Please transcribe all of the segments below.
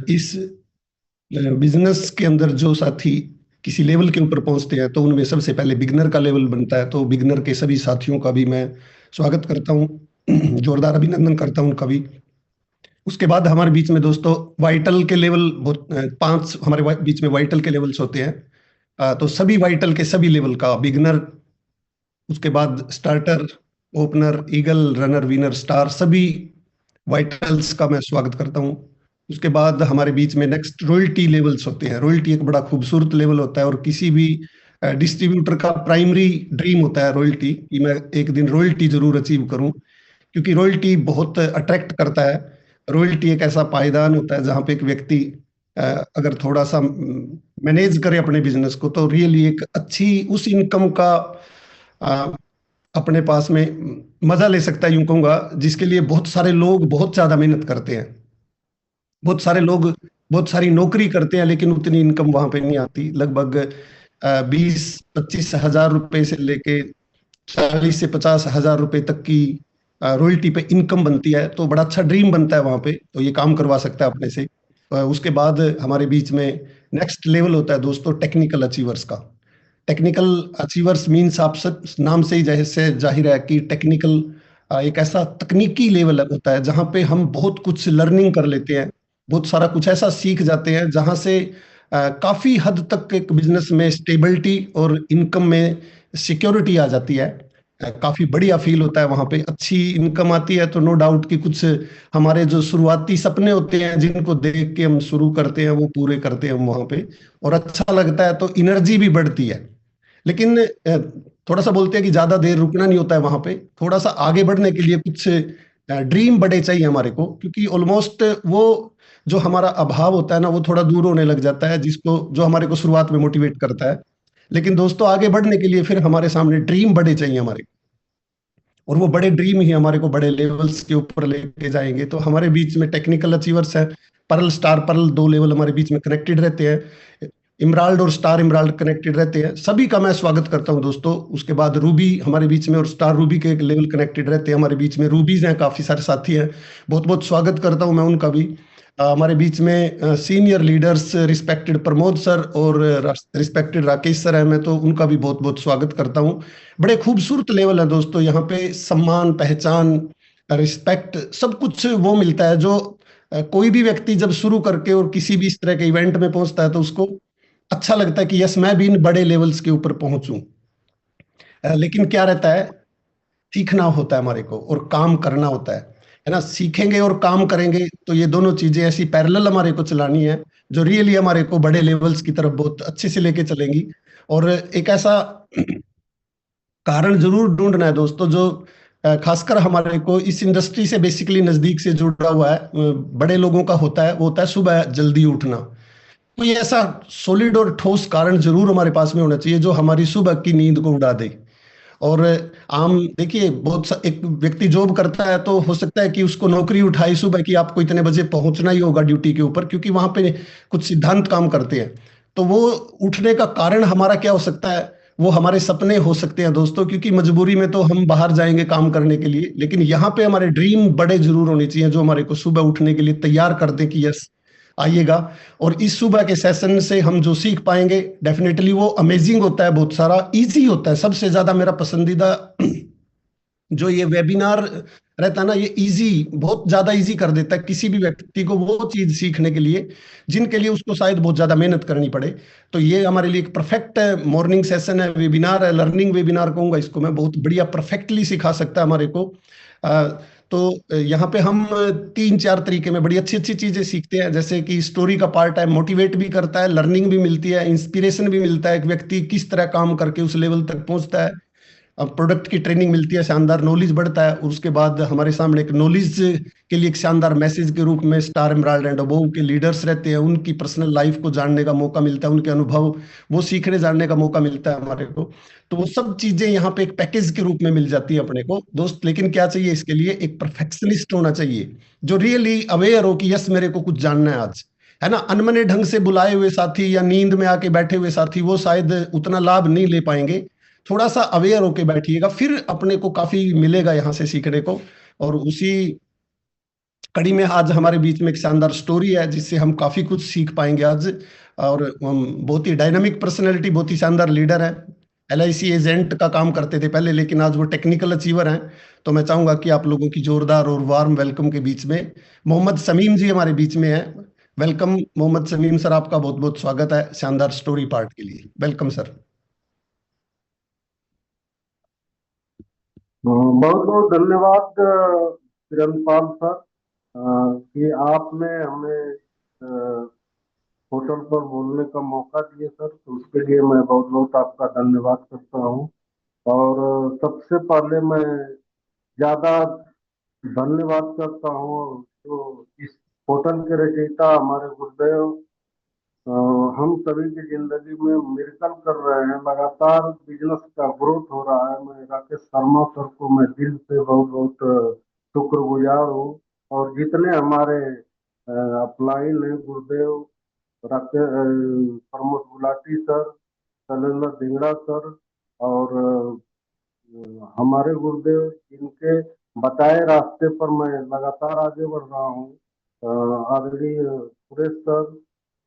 इस बिजनेस के अंदर जो साथी किसी लेवल के ऊपर पहुंचते हैं तो उनमें सबसे पहले बिगनर का लेवल बनता है। तो बिगनर के सभी साथियों का भी मैं स्वागत करता हूँ, जोरदार अभिनंदन करता हूँ उनका भी। उसके बाद हमारे बीच में दोस्तों वाइटल के लेवल बहुत, पांच हमारे बीच में वाइटल के लेवल्स होते हैं। तो सभी वाइटल के सभी लेवल का बिगनर, उसके बाद starter, opener, eagle, runner, winner, star, सभी वाइटल्स का मैं स्वागत करता हूँ। उसके बाद हमारे बीच में नेक्स्ट रॉयल्टी लेवल्स होते हैं। रॉयल्टी एक बड़ा खूबसूरत लेवल होता है और किसी भी डिस्ट्रीब्यूटर का प्राइमरी ड्रीम होता है रॉयल्टी, कि मैं एक दिन रॉयल्टी जरूर अचीव करूं, क्योंकि रॉयल्टी बहुत अट्रैक्ट करता है। रॉयल्टी एक ऐसा पायदान होता है जहां पे एक व्यक्ति अ, अगर थोड़ा सा मैनेज करे अपने बिजनेस को तो रियली एक अच्छी उस इनकम का अ, अपने पास में मजा ले सकता है, यूं कहूंगा, जिसके लिए बहुत सारे लोग बहुत ज्यादा मेहनत करते हैं। बहुत सारे लोग बहुत सारी नौकरी करते हैं लेकिन उतनी इनकम वहां पे नहीं आती। लगभग 20-25 हजार रुपए से लेके 40 से 50 हजार रुपए तक की रॉयल्टी पे इनकम बनती है। तो बड़ा अच्छा ड्रीम बनता है वहां पे, तो ये काम करवा सकता है अपने से। उसके बाद हमारे बीच में नेक्स्ट लेवल होता है दोस्तों टेक्निकल अचीवर्स का। टेक्निकल अचीवर्स मीन्स आप सब नाम से ही जैसे जाहिर है कि टेक्निकल एक ऐसा तकनीकी लेवल होता है जहाँ पे हम बहुत कुछ लर्निंग कर लेते हैं, बहुत सारा कुछ ऐसा सीख जाते हैं जहाँ से काफी हद तक एक बिजनेस में स्टेबिलिटी और इनकम में सिक्योरिटी आ जाती है। काफी बढ़िया फील होता है वहां पे, अच्छी इनकम आती है। तो नो डाउट कि कुछ हमारे जो शुरुआती सपने होते हैं जिनको देख के हम शुरू करते हैं वो पूरे करते हैं हम वहां पे, और अच्छा लगता है तो एनर्जी भी बढ़ती है। लेकिन थोड़ा सा बोलते हैं कि ज्यादा देर रुकना नहीं होता है वहां पे। थोड़ा सा आगे बढ़ने के लिए कुछ ड्रीम बड़े चाहिए हमारे को, क्योंकि ऑलमोस्ट वो जो हमारा अभाव होता है ना वो थोड़ा दूर होने लग जाता है, जिसको जो हमारे को शुरुआत में मोटिवेट करता है। लेकिन दोस्तों आगे बढ़ने के लिए फिर हमारे सामने ड्रीम बड़े चाहिए हमारे, और वो बड़े ड्रीम ही हमारे को बड़े लेवल्स के ऊपर लेके जाएंगे। तो हमारे बीच में टेक्निकल अचीवर्स है, पर्ल, स्टार पर्ल, दो लेवल हमारे बीच में कनेक्टेड रहते हैं। इमराल्ड और स्टार इमराल्ड कनेक्टेड रहते हैं, सभी का मैं स्वागत करता हूं दोस्तों। उसके बाद रूबी हमारे बीच में और स्टार रूबी के लेवल कनेक्टेड रहते हैं हमारे बीच में। रूबीज हैं, काफी सारे साथी हैं, बहुत बहुत स्वागत करता हूं मैं उनका भी। हमारे बीच में senior leaders respected Pramod sir और रिस्पेक्टेड राकेश सर हैं, मैं तो उनका भी बहुत बहुत स्वागत करता हूं। बड़े खूबसूरत लेवल है दोस्तों, यहाँ पे सम्मान, पहचान, रिस्पेक्ट, सब कुछ वो मिलता है जो कोई भी व्यक्ति जब शुरू करके और किसी भी इस तरह के इवेंट में पहुंचता है तो उसको अच्छा लगता है कि यस मैं भी इन बड़े लेवल्स के ऊपर पहुंचूं। लेकिन क्या रहता है, सीखना होता है हमारे को और काम करना होता है ना। सीखेंगे और काम करेंगे तो ये दोनों चीजें ऐसी पैरेलल हमारे को चलानी है जो रियली हमारे को बड़े लेवल्स की तरफ बहुत अच्छे से लेके चलेंगी। और एक ऐसा कारण जरूर ढूंढना है दोस्तों जो खासकर हमारे को इस इंडस्ट्री से बेसिकली नजदीक से जुड़ा हुआ है, बड़े लोगों का होता है, वो होता है सुबह जल्दी उठना। कोई ऐसा सॉलिड और ठोस कारण जरूर हमारे पास में होना चाहिए जो हमारी सुबह की नींद को उड़ा दे। और आम देखिए एक व्यक्ति जॉब करता है तो हो सकता है कि उसको नौकरी उठाई सुबह की आपको इतने बजे पहुंचना ही होगा ड्यूटी के ऊपर, क्योंकि वहां पे कुछ सिद्धांत काम करते हैं। तो वो उठने का कारण हमारा क्या हो सकता है, वो हमारे सपने हो सकते हैं दोस्तों, क्योंकि मजबूरी में तो हम बाहर जाएंगे काम करने के लिए, लेकिन यहाँ पे हमारे ड्रीम बड़े जरूर होने चाहिए जो हमारे को सुबह उठने के लिए तैयार कर दे कि यस आइएगा। और इस सुबह के सेशन से हम जो सीख पाएंगे डेफिनेटली वो अमेजिंग होता है, बहुत सारा इजी होता है। सबसे ज्यादा मेरा पसंदीदा जो ये वेबिनार रहता है ना, ये इजी, बहुत ज्यादा इजी कर देता है किसी भी व्यक्ति को वो चीज सीखने के लिए जिनके लिए उसको शायद बहुत ज्यादा मेहनत करनी पड़े। तो ये हमारे लिए एक परफेक्ट मॉर्निंग सेशन है, वेबिनार है, लर्निंग वेबिनार कहूंगा इसको मैं, बहुत बढ़िया परफेक्टली सिखा सकता है हमारे को। अ, तो यहाँ पे हम 3-4 तरीके में बड़ी अच्छी अच्छी चीजें सीखते हैं, जैसे कि स्टोरी का पार्ट है, मोटिवेट भी करता है, लर्निंग भी मिलती है, इंस्पिरेशन भी मिलता है, एक व्यक्ति किस तरह काम करके उस लेवल तक पहुंचता है। प्रोडक्ट की ट्रेनिंग मिलती है, शानदार नॉलेज बढ़ता है। और उसके बाद हमारे सामने एक नॉलेज के लिए एक शानदार मैसेज के रूप में स्टार एमराल्ड एंड अबोव के लीडर्स रहते हैं, उनकी पर्सनल लाइफ को जानने का मौका मिलता है, उनके अनुभव वो सीखने जानने का मौका मिलता है हमारे को। तो वो सब चीजें यहाँ पे एक पैकेज के रूप में मिल जाती है अपने को दोस्त। लेकिन क्या चाहिए इसके लिए, एक परफेक्शनिस्ट होना चाहिए जो रियली अवेयर हो कि यस मेरे को कुछ जानना है आज, है ना। अनमने ढंग से बुलाए हुए साथी या नींद में आके बैठे हुए साथी वो शायद उतना लाभ नहीं ले पाएंगे। थोड़ा सा अवेयर होके बैठिएगा, फिर अपने को काफी मिलेगा यहाँ से सीखने को। और उसी कड़ी में आज हमारे बीच में एक शानदार स्टोरी है जिससे हम काफी कुछ सीख पाएंगे आज। और हम बहुत ही डायनामिक पर्सनैलिटी, बहुत ही शानदार लीडर है। एलआईसी एजेंट का काम करते थे पहले, लेकिन आज वो टेक्निकल अचीवर हैं। तो मैं चाहूंगा कि आप लोगों की जोरदार और वार्म वेलकम के बीच में मोहम्मद समीम जी हमारे बीच में है। वेलकम मोहम्मद समीम सर, आपका बहुत बहुत स्वागत है शानदार स्टोरी पार्ट के लिए। Welcome sir. बहुत बहुत धन्यवाद किरणपाल सर, कि आपने हमें होटल पर बोलने का मौका दिए सर, तो उसके लिए मैं बहुत बहुत आपका धन्यवाद करता हूँ। और सबसे पहले मैं ज्यादा धन्यवाद करता हूँ जो इस होटल के रचयिता हमारे गुरुदेव अ, हम सभी की जिंदगी में मिरेकल कर रहे हैं, लगातार बिजनेस का ग्रोथ हो रहा है। मैं राकेश शर्मा सर को मैं दिल से बहुत बहुत शुक्रगुजार हूँ। और जितने हमारे अपलाइन हैं, गुरुदेव, प्रमोद गुलाटी सर, शैलेंद्र धिंगड़ा सर, और हमारे गुरुदेव, जिनके बताए रास्ते पर मैं लगातार आगे बढ़ रहा हूँ, आदरणीय सुरेश सर,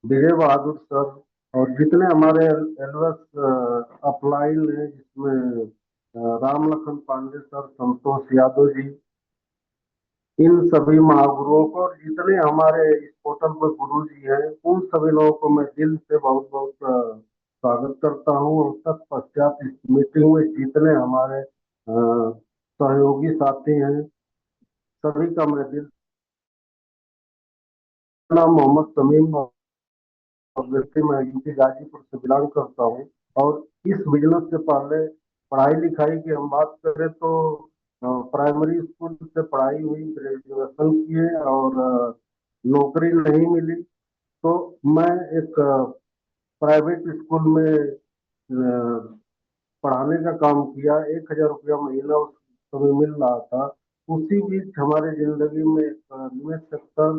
विजय बहादुर सर, और जितने हमारे एलवस अपलाइन हैं, जिसमें राम लखन पांडे सर, संतोष यादव जी, इन सभी महागुरुओं को, और जितने हमारे इस पोर्टल पर गुरु जी हैं, उन सभी लोगों को मैं दिल से बहुत बहुत स्वागत करता हूँ। और तत्पश्चात इस मीटिंग में जितने हमारे सहयोगी साथी हैं, सभी का मैं दिल, नाम मोहम्मद तमीम, और वैसे मैं यूपी गाजीपुर से बिलोंग करता हूँ। और इस बिजनेस से पहले पढ़ाई लिखाई की हम बात करें तो प्राइमरी स्कूल से पढ़ाई हुई, ग्रेजुएशन किए, और नौकरी नहीं मिली। तो मैं एक प्राइवेट स्कूल में पढ़ाने का काम किया। 1,000 रुपया महीना उस समय मिल रहा था। उसी बीच हमारे जिंदगी में एक निवेश सेक्टर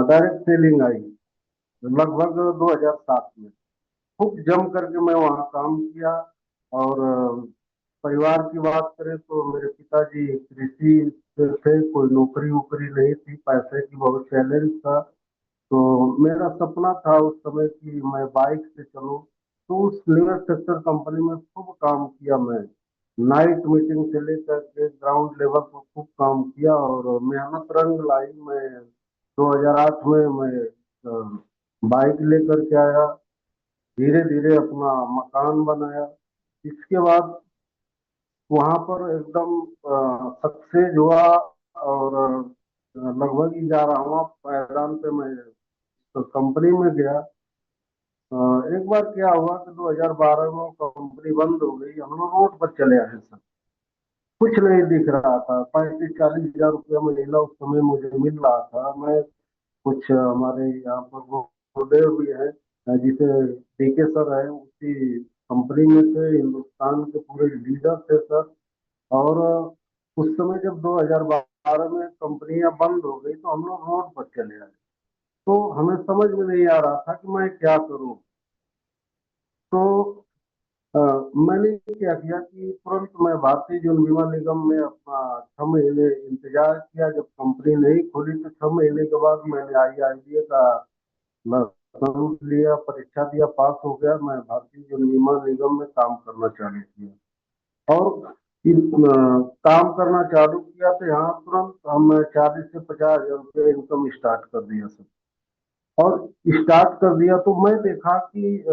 डायरेक्ट सेलिंग आई, लगभग 2007 में। खूब जम करके मैं वहाँ काम किया। और परिवार की बात करें तो मेरे पिताजी कृषि से थे, कोई नौकरी वोकरी नहीं थी, पैसे की बहुत चैलेंज था। तो मेरा सपना था उस समय कि मैं बाइक से चलूं। तो उस लिवर सेक्टर कंपनी में खूब काम किया मैं। नाइट मीटिंग से लेकर के ग्राउंड लेवल पर खूब काम किया, और मेहनत रंग लाई। मैं 2008 में मैं बाइक लेकर के आया, धीरे धीरे अपना मकान बनाया। इसके बाद वहां पर एकदम सक्सेस हुआ। और लगभग 11वां पायदान पे मैं तो कंपनी में गया। एक बार क्या हुआ कि 2012 में कंपनी बंद हो गई, हम लोग रोड पर चले आए सर। कुछ नहीं दिख रहा था। 35-40 हजार रुपया महीना उस समय मुझे मिल रहा था। मैं कुछ हमारे यहाँ पर गुरुदेव भी है, जिसे डीके सर है, उसी कंपनी में थे, हिंदुस्तान के पूरे लीडर थे सर। और उस समय जब 2012 में कंपनियां बंद हो गई तो हम लोग रोड पर चले आए। तो हमें समझ में नहीं आ रहा था कि मैं क्या करूं। तो मैंने क्या किया कि तुरंत मैं भारतीय जीवन बीमा निगम में अपना 6 महीने इंतजार किया। जब कंपनी नहीं खुली तो 6 महीने के बाद मैंने IRDA का लाइसेंस लिया, परीक्षा दिया, पास हो गया। मैं भारतीय जीवन बीमा निगम में काम करना चालू किया। और काम करना चालू किया तो यहाँ तुरंत हम 40 से 50 हजार रुपये इनकम स्टार्ट कर दिया सर। और स्टार्ट कर दिया तो मैं देखा कि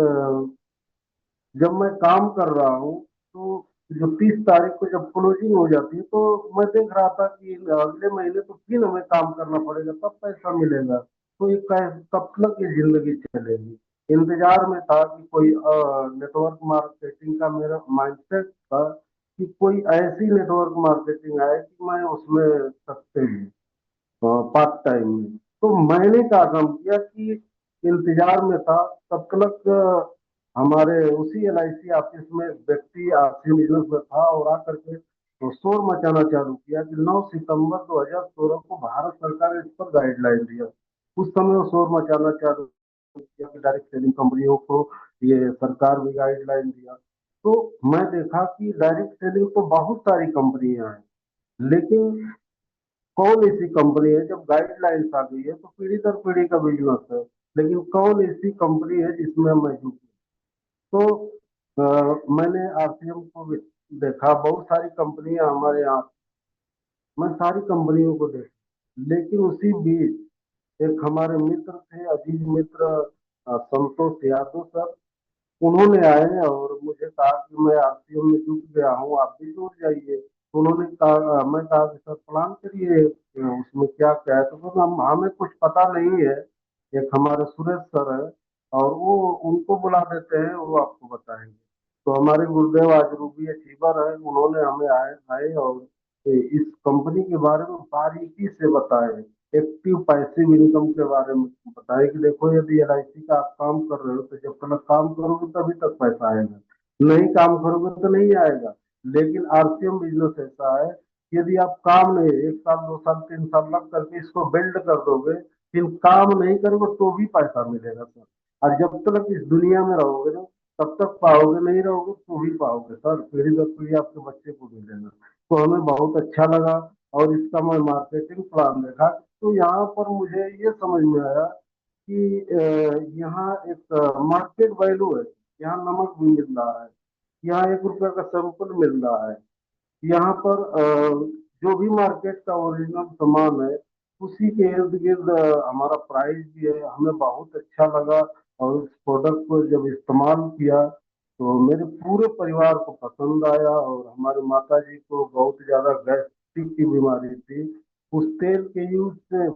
जब मैं काम कर रहा हूँ तो जो 30 तारीख को जब क्लोजिंग हो जाती है तो मैं देख रहा था कि अगले महीने तो फिर हमें काम करना पड़ेगा, तब पैसा मिलेगा। तो ये कब तक ये जिंदगी चलेगी। इंतजार में था कि कोई नेटवर्क मार्केटिंग का मेरा माइंडसेट था कि कोई ऐसी नेटवर्क मार्केटिंग आए कि मैं उसमें सक्सेस हूँ पार्ट टाइम में। तो मैंने क्या काम किया कि इंतजार में था, तब तक हमारे उसी LIC ऑफिस में व्यक्ति आपसी बिजनेस में था, और आकर के तो शोर मचाना चालू किया कि 9 सितंबर 2016 को भारत सरकार ने इस पर गाइडलाइन दिया। उस समय वो शोर मचाना चालू किया कि डायरेक्ट सेलिंग कंपनियों को ये सरकार भी गाइडलाइन दिया। तो मैं देखा कि डायरेक्ट सेलिंग तो बहुत सारी कंपनियां हैं, लेकिन कौन ऐसी कंपनी है, जब गाइडलाइंस आ गई है तो पीढ़ी दर पीढ़ी का बिजनेस है, लेकिन कौन ऐसी कंपनी है जिसमें मैं जुटूं? तो मैंने आरसीएम को भी देखा, बहुत सारी कंपनियां हमारे यहाँ, मैं सारी कंपनियों को देखा, लेकिन उसी बीच एक हमारे मित्र थे, अजीज मित्र, संतोष यादव सर, उन्होंने आए और मुझे कहा कि मैं आरसीएम में जुट गया हूँ, आप भी जुट जाइए। तो उन्होंने कहा, मैं कहा कि सर प्लान करिए, उसमें क्या क्या है। तो बोला, हमें कुछ पता नहीं है, एक हमारे सुरेश सर है और वो, उनको बुला देते हैं, वो आपको बताएंगे। तो हमारे गुरुदेव आज रूबी अचीवर है, उन्होंने हमें आए आए और इस कंपनी के बारे में बारीकी से बताए, एक्टिव पैसिव इनकम के बारे में बताए कि देखो यदि एलआईसी का आप काम कर रहे हो तो जब तक काम करोगे तभी तक पैसा आएगा, नहीं काम करोगे तो नहीं आएगा। लेकिन आरसीएम बिजनेस ऐसा है कि यदि आप काम नहीं, 1 साल 2 साल 3 साल लग करके इसको बिल्ड कर दोगे, फिर काम नहीं करोगे तो भी पैसा मिलेगा सर। और जब तक इस दुनिया में रहोगे ना, तब तक पाओगे, नहीं रहोगे तो भी पाओगे सर, पीढ़ी दर पीढ़ी आपके बच्चे को मिलेगा। तो हमें बहुत अच्छा लगा और इसका मैं मार्केटिंग प्लान देखा, तो यहाँ पर मुझे ये समझ में आया कि यहाँ एक मार्केट वैल्यू है, यहाँ नमक भी मिल रहा है, यहाँ 1 रुपए का सैंपल मिल रहा है, यहाँ पर जो भी मार्केट का ओरिजिनल सामान है उसी के इर्द गिर्द हमारा प्राइस भी है, हमें बहुत अच्छा लगा। और उस प्रोडक्ट को जब इस्तेमाल किया तो मेरे पूरे परिवार को पसंद आया, और हमारे माता जी को बहुत ज्यादा गैस्ट्रिक की बीमारी थी, उस तेल के यूज से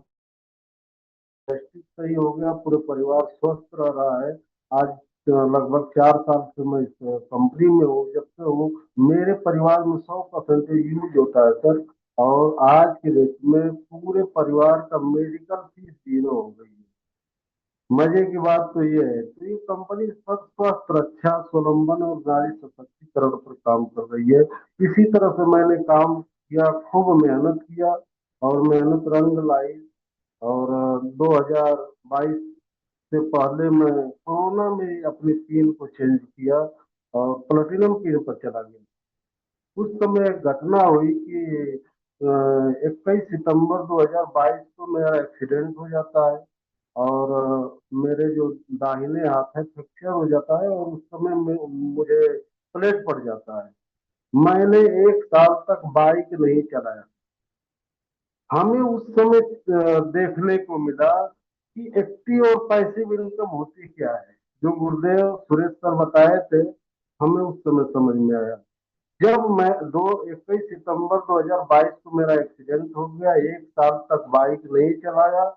गैस्ट्रिक सही हो गया, पूरे परिवार स्वस्थ रह रहा है। आज लगभग 4 साल से मैं इस कंपनी में हूँ, जब से हूँ मेरे परिवार में 100% यूज होता है सर। और आज के डेट में पूरे परिवार का मेडिकल फीस 0 हो गई है। मजे की बात तो ये है, तो ये कंपनी स्वास्थ्य रक्षा, स्वावलंबन और नारी सशक्तिकरण पर काम कर रही है। इसी तरह से मैंने काम किया, खूब मेहनत किया और मेहनत रंग लाई। और 2022 से पहले मैं कोरोना में अपनी पिन को चेंज किया और प्लेटिनम पिन पर चला गया। उस समय एक घटना हुई कि 21 सितंबर 2022 को मेरा एक्सीडेंट हो जाता है और मेरे जो दाहिने हाथ है फ्रैक्चर हो जाता है, और उस समय मुझे प्लेट पड़ जाता है। मैंने 1 साल तक बाइक नहीं चलाया। हमें उस समय देखने को मिला कि एक्टिव और पैसिव इनकम होती क्या है, जो गुरुदेव सुरेश सर बताए थे, हमें उस समय समझ में आया। जब मैं 21 सितंबर 2022 को मेरा एक्सीडेंट हो गया, 1 साल तक बाइक नहीं चलाया,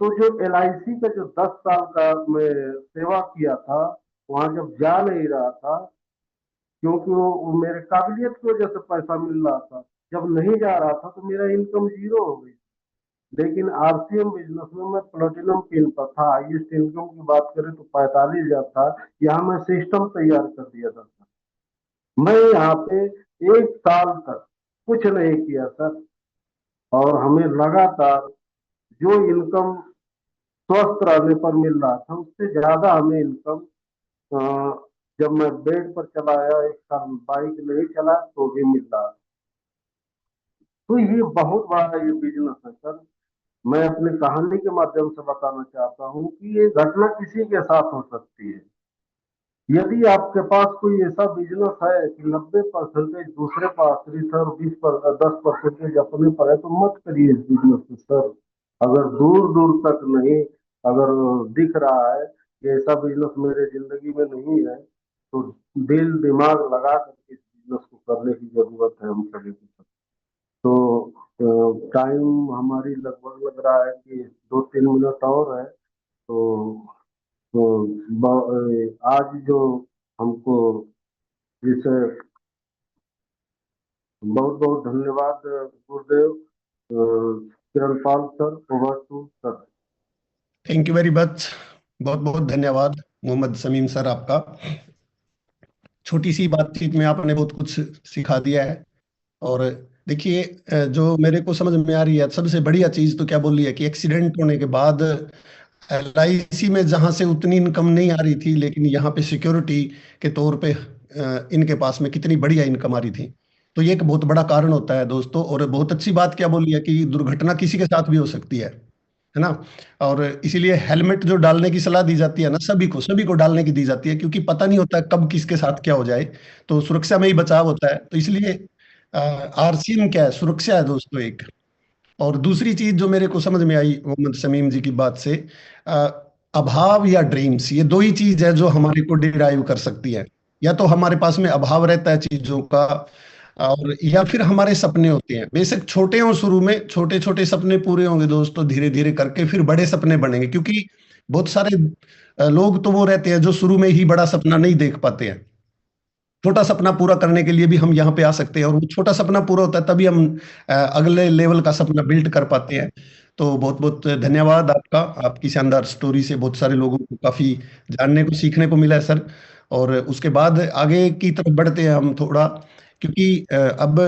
तो जो एलआईसी का जो 10 साल का मैं सेवा किया था, वहां जब जा नहीं रहा था, क्योंकि वो मेरे काबिलियत की वजह से पैसा मिल रहा था, जब नहीं जा रहा था तो मेरा इनकम 0 हो गई। लेकिन आरसीएम बिजनेस में मैं प्लेटिनम पिन पर था, हाईएस्ट इनकम की बात करें तो 45,000 था। यहाँ मैं सिस्टम तैयार कर दिया था सर। मैं यहाँ पे 1 साल तक कुछ नहीं किया सर, और हमें लगातार जो इनकम स्वस्थ रहने पर मिल रहा था उससे ज्यादा हमें इनकम, जब मैं बेड पर चलाया, 1 साल बाइक नहीं चला तो भी मिल रहा। तो ये बहुत बड़ा ये बिजनेस है सर। मैं अपनी कहानी के माध्यम से बताना चाहता हूँ कि ये घटना किसी के साथ हो सकती है। यदि आपके पास कोई ऐसा बिजनेस है कि 90% दूसरे पर आश्रित है और 10% अपने पर है, तो मत करिए इस बिजनेस में सर। अगर दूर दूर तक नहीं, अगर दिख रहा है कि ऐसा बिजनेस मेरे जिंदगी में नहीं है, तो दिल दिमाग लगा करके इस बिजनेस को करने की जरूरत है हम सभी को। तो टाइम हमारी लगभग लग रहा है कि 2-3 मिनट और है। तो आज जो हमको इस, बहुत बहुत धन्यवाद Gurudev. Kiranpal sir, over to sir. Thank you very much, बहुत बहुत धन्यवाद मोहम्मद समीम सर आपका। छोटी सी बातचीत में आपने बहुत कुछ सिखा दिया है। और देखिए, जो मेरे को समझ में आ रही है, सबसे बढ़िया चीज तो क्या बोली है कि एक्सीडेंट होने के बाद एलआईसी में जहां से उतनी इनकम नहीं आ रही थी, लेकिन यहाँ पे सिक्योरिटी के तौर पे इनके पास में कितनी बढ़िया इनकम आ रही थी। तो ये एक बहुत बड़ा कारण होता है दोस्तों। और बहुत अच्छी बात क्या बोली है कि दुर्घटना किसी के साथ भी हो सकती है ना। और इसीलिए हेलमेट जो डालने की सलाह दी जाती है ना, सभी को डालने की दी जाती है, क्योंकि पता नहीं होता कब किसके साथ क्या हो जाए। तो सुरक्षा में ही बचाव होता है, तो इसलिए आरसीएम क्या है, सुरक्षा है दोस्तों एक। और दूसरी चीज जो मेरे को समझ में आई मोहम्मद शमीम जी की बात से, अ, अभाव या ड्रीम्स, ये दो ही चीज है जो हमारे को डिराइव कर सकती है। या तो हमारे पास में अभाव रहता है चीजों का, और या फिर हमारे सपने होते हैं, बेशक छोटे हों, शुरू में छोटे छोटे सपने पूरे होंगे दोस्तों, धीरे धीरे करके फिर बड़े सपने बनेंगे। क्योंकि बहुत सारे लोग तो वो रहते हैं जो शुरू में ही बड़ा सपना नहीं देख पाते हैं। छोटा सपना पूरा करने के लिए भी हम यहाँ पे आ सकते हैं, और वो छोटा सपना पूरा होता है तभी हम अगले लेवल का सपना बिल्ड कर पाते हैं। तो बहुत बहुत धन्यवाद आपका, आपकी शानदार स्टोरी से बहुत सारे लोगों को काफी जानने को सीखने को मिला है सर। और उसके बाद आगे की तरफ बढ़ते हैं हम थोड़ा, क्योंकि अब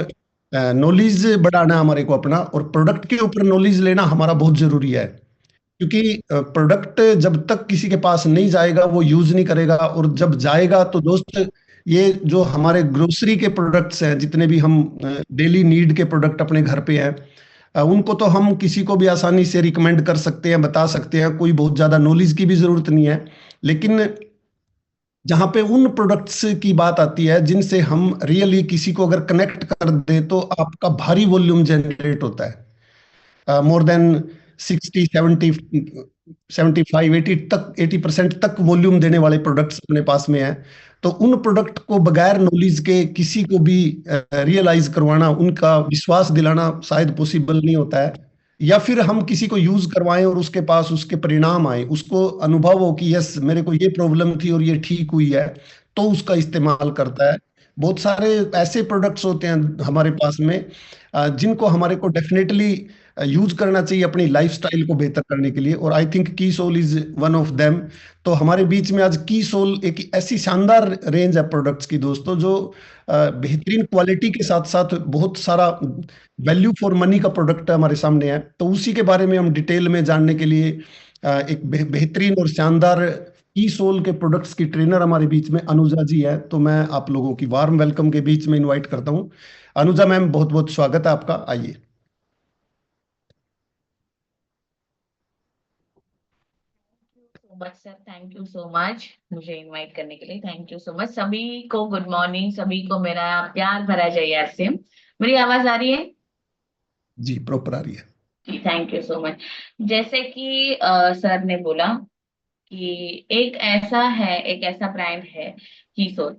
नॉलेज बढ़ाना है हमारे को अपना, और प्रोडक्ट के ऊपर नॉलेज लेना हमारा बहुत जरूरी है। क्योंकि प्रोडक्ट जब तक किसी के पास नहीं जाएगा वो यूज नहीं करेगा, और जब जाएगा तो दोस्त, ये जो हमारे ग्रोसरी के प्रोडक्ट्स हैं, जितने भी हम डेली नीड के प्रोडक्ट अपने घर पे हैं, उनको तो हम किसी को भी आसानी से रिकमेंड कर सकते हैं, बता सकते हैं, कोई बहुत ज्यादा नॉलेज की भी जरूरत नहीं है। लेकिन जहां पे उन प्रोडक्ट्स की बात आती है जिनसे हम रियली किसी को अगर कनेक्ट कर दे, तो आपका भारी वॉल्यूम जनरेट होता है। मोर देन 60, 70, 75, 80 तक, 80% तक वॉल्यूम देने वाले प्रोडक्ट्स अपने पास में है। तो उन प्रोडक्ट को बगैर नॉलेज के किसी को भी रियलाइज करवाना, उनका विश्वास दिलाना शायद पॉसिबल नहीं होता है। या फिर हम किसी को यूज करवाएं और उसके पास उसके परिणाम आए, उसको अनुभव हो कि यस मेरे को ये प्रॉब्लम थी और ये ठीक हुई है, तो उसका इस्तेमाल करता है। बहुत सारे ऐसे प्रोडक्ट्स होते हैं हमारे पास में, जिनको हमारे को डेफिनेटली यूज करना चाहिए अपनी लाइफस्टाइल को बेहतर करने के लिए, और आई थिंक की soul is one of them. तो हमारे बीच में आज की सोल एक ऐसी शानदार रेंज है प्रोडक्ट्स की दोस्तों, जो बेहतरीन क्वालिटी के साथ साथ बहुत सारा वैल्यू फॉर मनी का प्रोडक्ट हमारे सामने है। तो उसी के बारे में हम डिटेल में जानने के लिए एक बेहतरीन और शानदार की सोल के प्रोडक्ट्स की ट्रेनर हमारे बीच में अनुजा जी है। तो मैं आप लोगों की वार्म वेलकम के बीच में इनवाइट करता हूँ। अनुजा मैम, बहुत बहुत स्वागत है आपका, आइए। सो much sir, thank you so much मुझे इनवाइट करने के लिए। Thank you so much. सभी को गुड मॉर्निंग, सभी को मेरा प्यार भरा जय यार से। मेरी आवाज आ रही है? जी प्रॉपर आ रही है। जी, थैंक यू सो मच। जैसे कि सर ने बोला कि एक ऐसा ब्रांड है कीसोल,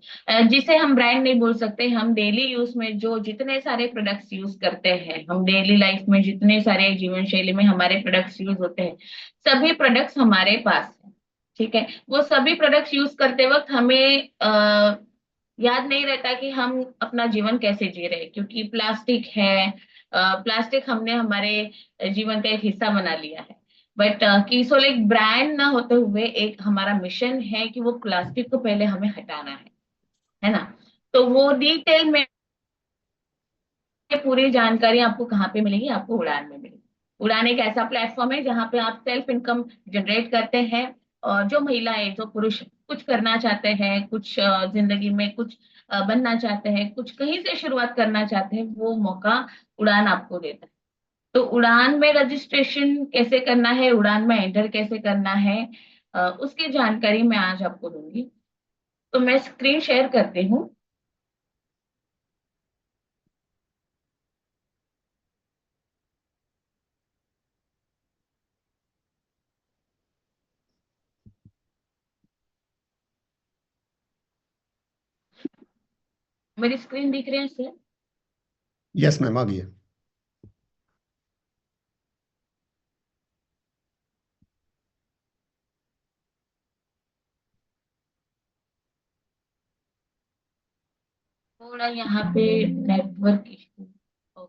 जिसे हम ब्रांड नहीं बोल सकते। हम डेली यूज में जो जितने सारे प्रोडक्ट्स यूज करते हैं, हम डेली लाइफ में जितने सारे जीवन शैली में हमारे प्रोडक्ट्स यूज होते हैं, सभी प्रोडक्ट्स हमारे पास है। ठीक है, वो सभी प्रोडक्ट्स यूज करते वक्त हमें याद नहीं रहता कि हम अपना जीवन कैसे जी रहे हैं, क्योंकि प्लास्टिक है। प्लास्टिक हमने हमारे जीवन का एक हिस्सा बना लिया है। बट कीसोल एक ब्रांड ना होते हुए एक हमारा मिशन है कि वो प्लास्टिक को पहले हमें हटाना है ना। तो वो डिटेल में पूरी जानकारी आपको कहाँ पे मिलेगी? आपको उड़ान में मिलेगी। उड़ान एक ऐसा प्लेटफॉर्म है जहाँ पे आप सेल्फ इनकम जनरेट करते हैं। और जो महिलाएं, जो पुरुष कुछ करना चाहते हैं, कुछ जिंदगी में कुछ बनना चाहते हैं, कुछ कहीं से शुरुआत करना चाहते हैं, वो मौका उड़ान आपको देता है। तो उड़ान में रजिस्ट्रेशन कैसे करना है, उड़ान में एंटर कैसे करना है, उसकी जानकारी मैं आज आपको दूंगी। तो मैं स्क्रीन शेयर करती हूँ। मेरी स्क्रीन दिख रही है सर? यस मैम, आ गई है। थोड़ा यहाँ पे नेटवर्क इशू।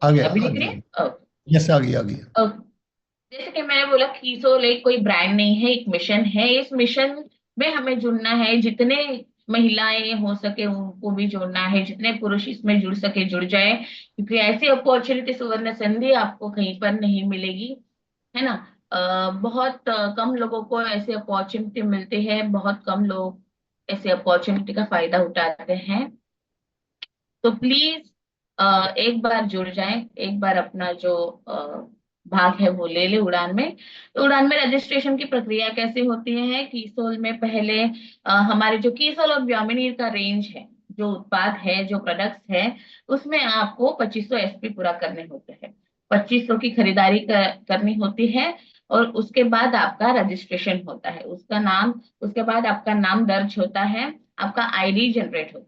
आ ओके, गया, अभी आ दिख रही गया। है? ओके। यस, आ गई, आ गई। ओके। जैसे कि मैंने बोला, कीसोल एक कोई ब्रांड नहीं है, एक मिशन है। इस मिशन में हमें जुड़ना है। जितने महिलाएं हो सके उनको भी जोड़ना है, जितने पुरुष इसमें जुड़ सके जुड़ जाए, क्योंकि ऐसी अपॉर्चुनिटी, सुवर्ण संधि आपको कहीं पर नहीं मिलेगी, है ना। बहुत कम लोगों को ऐसी अपॉर्चुनिटी मिलती है, बहुत कम लोग ऐसे अपॉर्चुनिटी का फायदा उठाते हैं। तो प्लीज एक बार जुड़ जाए, एक बार अपना जो भाग है वो ले ले उड़ान में। तो उड़ान में रजिस्ट्रेशन की प्रक्रिया कैसे होती है? कीसोल में पहले हमारे जो कीसोल और ब्योमिनीर का रेंज है, जो उत्पाद है, जो प्रोडक्ट्स है, उसमें आपको 2500 एसपी पूरा करने होते हैं। 2500 की खरीदारी करनी होती है, और उसके बाद आपका रजिस्ट्रेशन होता है। उसके बाद आपका नाम दर्ज होता है, आपका आईडी जनरेट होता है।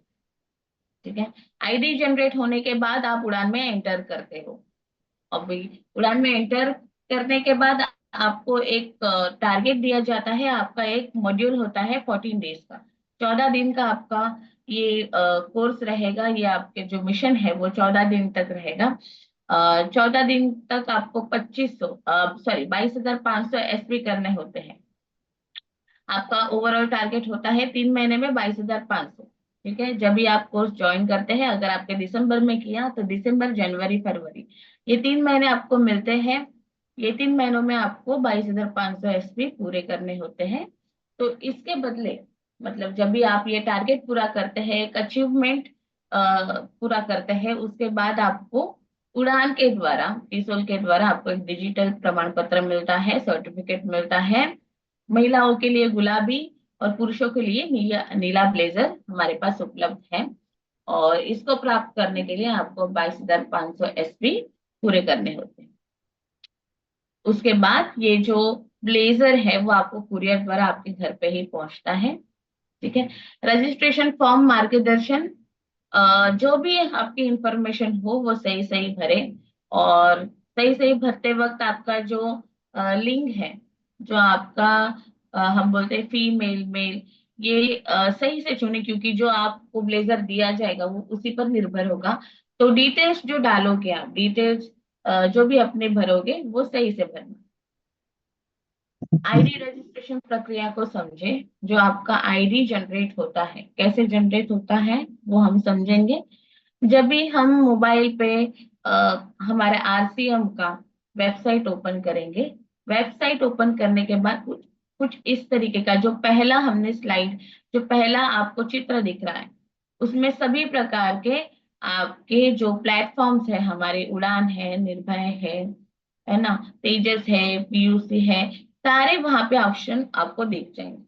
ठीक है। आईडी जनरेट होने के बाद आप उड़ान में एंटर करते हो। अभी उड़ान में एंटर करने के बाद आपको एक टारगेट दिया जाता है। आपका एक मॉड्यूल होता है 14 डेज का, 14 दिन का आपका ये कोर्स रहेगा। ये आपके जो मिशन है वो 14 दिन तक रहेगा। 14 दिन तक आपको 22,500 एसपी करने होते हैं। आपका ओवरऑल टारगेट होता है 3 महीने में 22,500। ठीक है। जब भी आप कोर्स ज्वाइन करते हैं, अगर आपके दिसंबर में किया तो दिसंबर, जनवरी, फरवरी, ये 3 महीने आपको मिलते हैं। ये 3 महीनों में आपको 22,500 एसपी पूरे करने होते हैं। तो इसके बदले, मतलब जब भी आप ये टारगेट पूरा करते हैं, एक अचीवमेंट पूरा करते हैं, उसके बाद आपको उड़ान के द्वारा, ईसोल के द्वारा आपको एक डिजिटल प्रमाण पत्र मिलता है, सर्टिफिकेट मिलता है। महिलाओं के लिए गुलाबी और पुरुषों के लिए नीला नीला ब्लेजर हमारे पास उपलब्ध है। और इसको प्राप्त करने के लिए आपको 22,500 एसपी पूरे करने होते हैं। उसके बाद ये जो ब्लेजर है वो आपको कुरियर द्वारा आपके घर पे ही पहुंचता है। ठीक है। रजिस्ट्रेशन फॉर्म, मार्गदर्शन, जो भी आपकी इंफॉर्मेशन हो वो सही सही भरे। और सही सही भरते वक्त आपका जो लिंग है, जो आपका हम बोलते हैं फीमेल मेल, ये सही से चुने, क्योंकि जो आपको ब्लेजर दिया जाएगा वो उसी पर निर्भर होगा। तो डिटेल्स जो डालोगे आप, डिटेल्स जो भी अपने भरोगे वो सही से भरना। आईडी रजिस्ट्रेशन प्रक्रिया को समझे। जो आपका आईडी जनरेट होता है, कैसे जनरेट होता है वो हम समझेंगे। जब भी हम मोबाइल पे हमारे आरसीएम का वेबसाइट ओपन करेंगे, वेबसाइट ओपन करने के बाद कुछ कुछ इस तरीके का, जो पहला हमने स्लाइड, जो पहला आपको चित्र दिख रहा है, उसमें सभी प्रकार के आपके जो प्लेटफॉर्म्स है, हमारे उड़ान है, निर्भय है ना, तेजस है, पीयूसी है, सारे वहां पे ऑप्शन आपको दिख जाएंगे।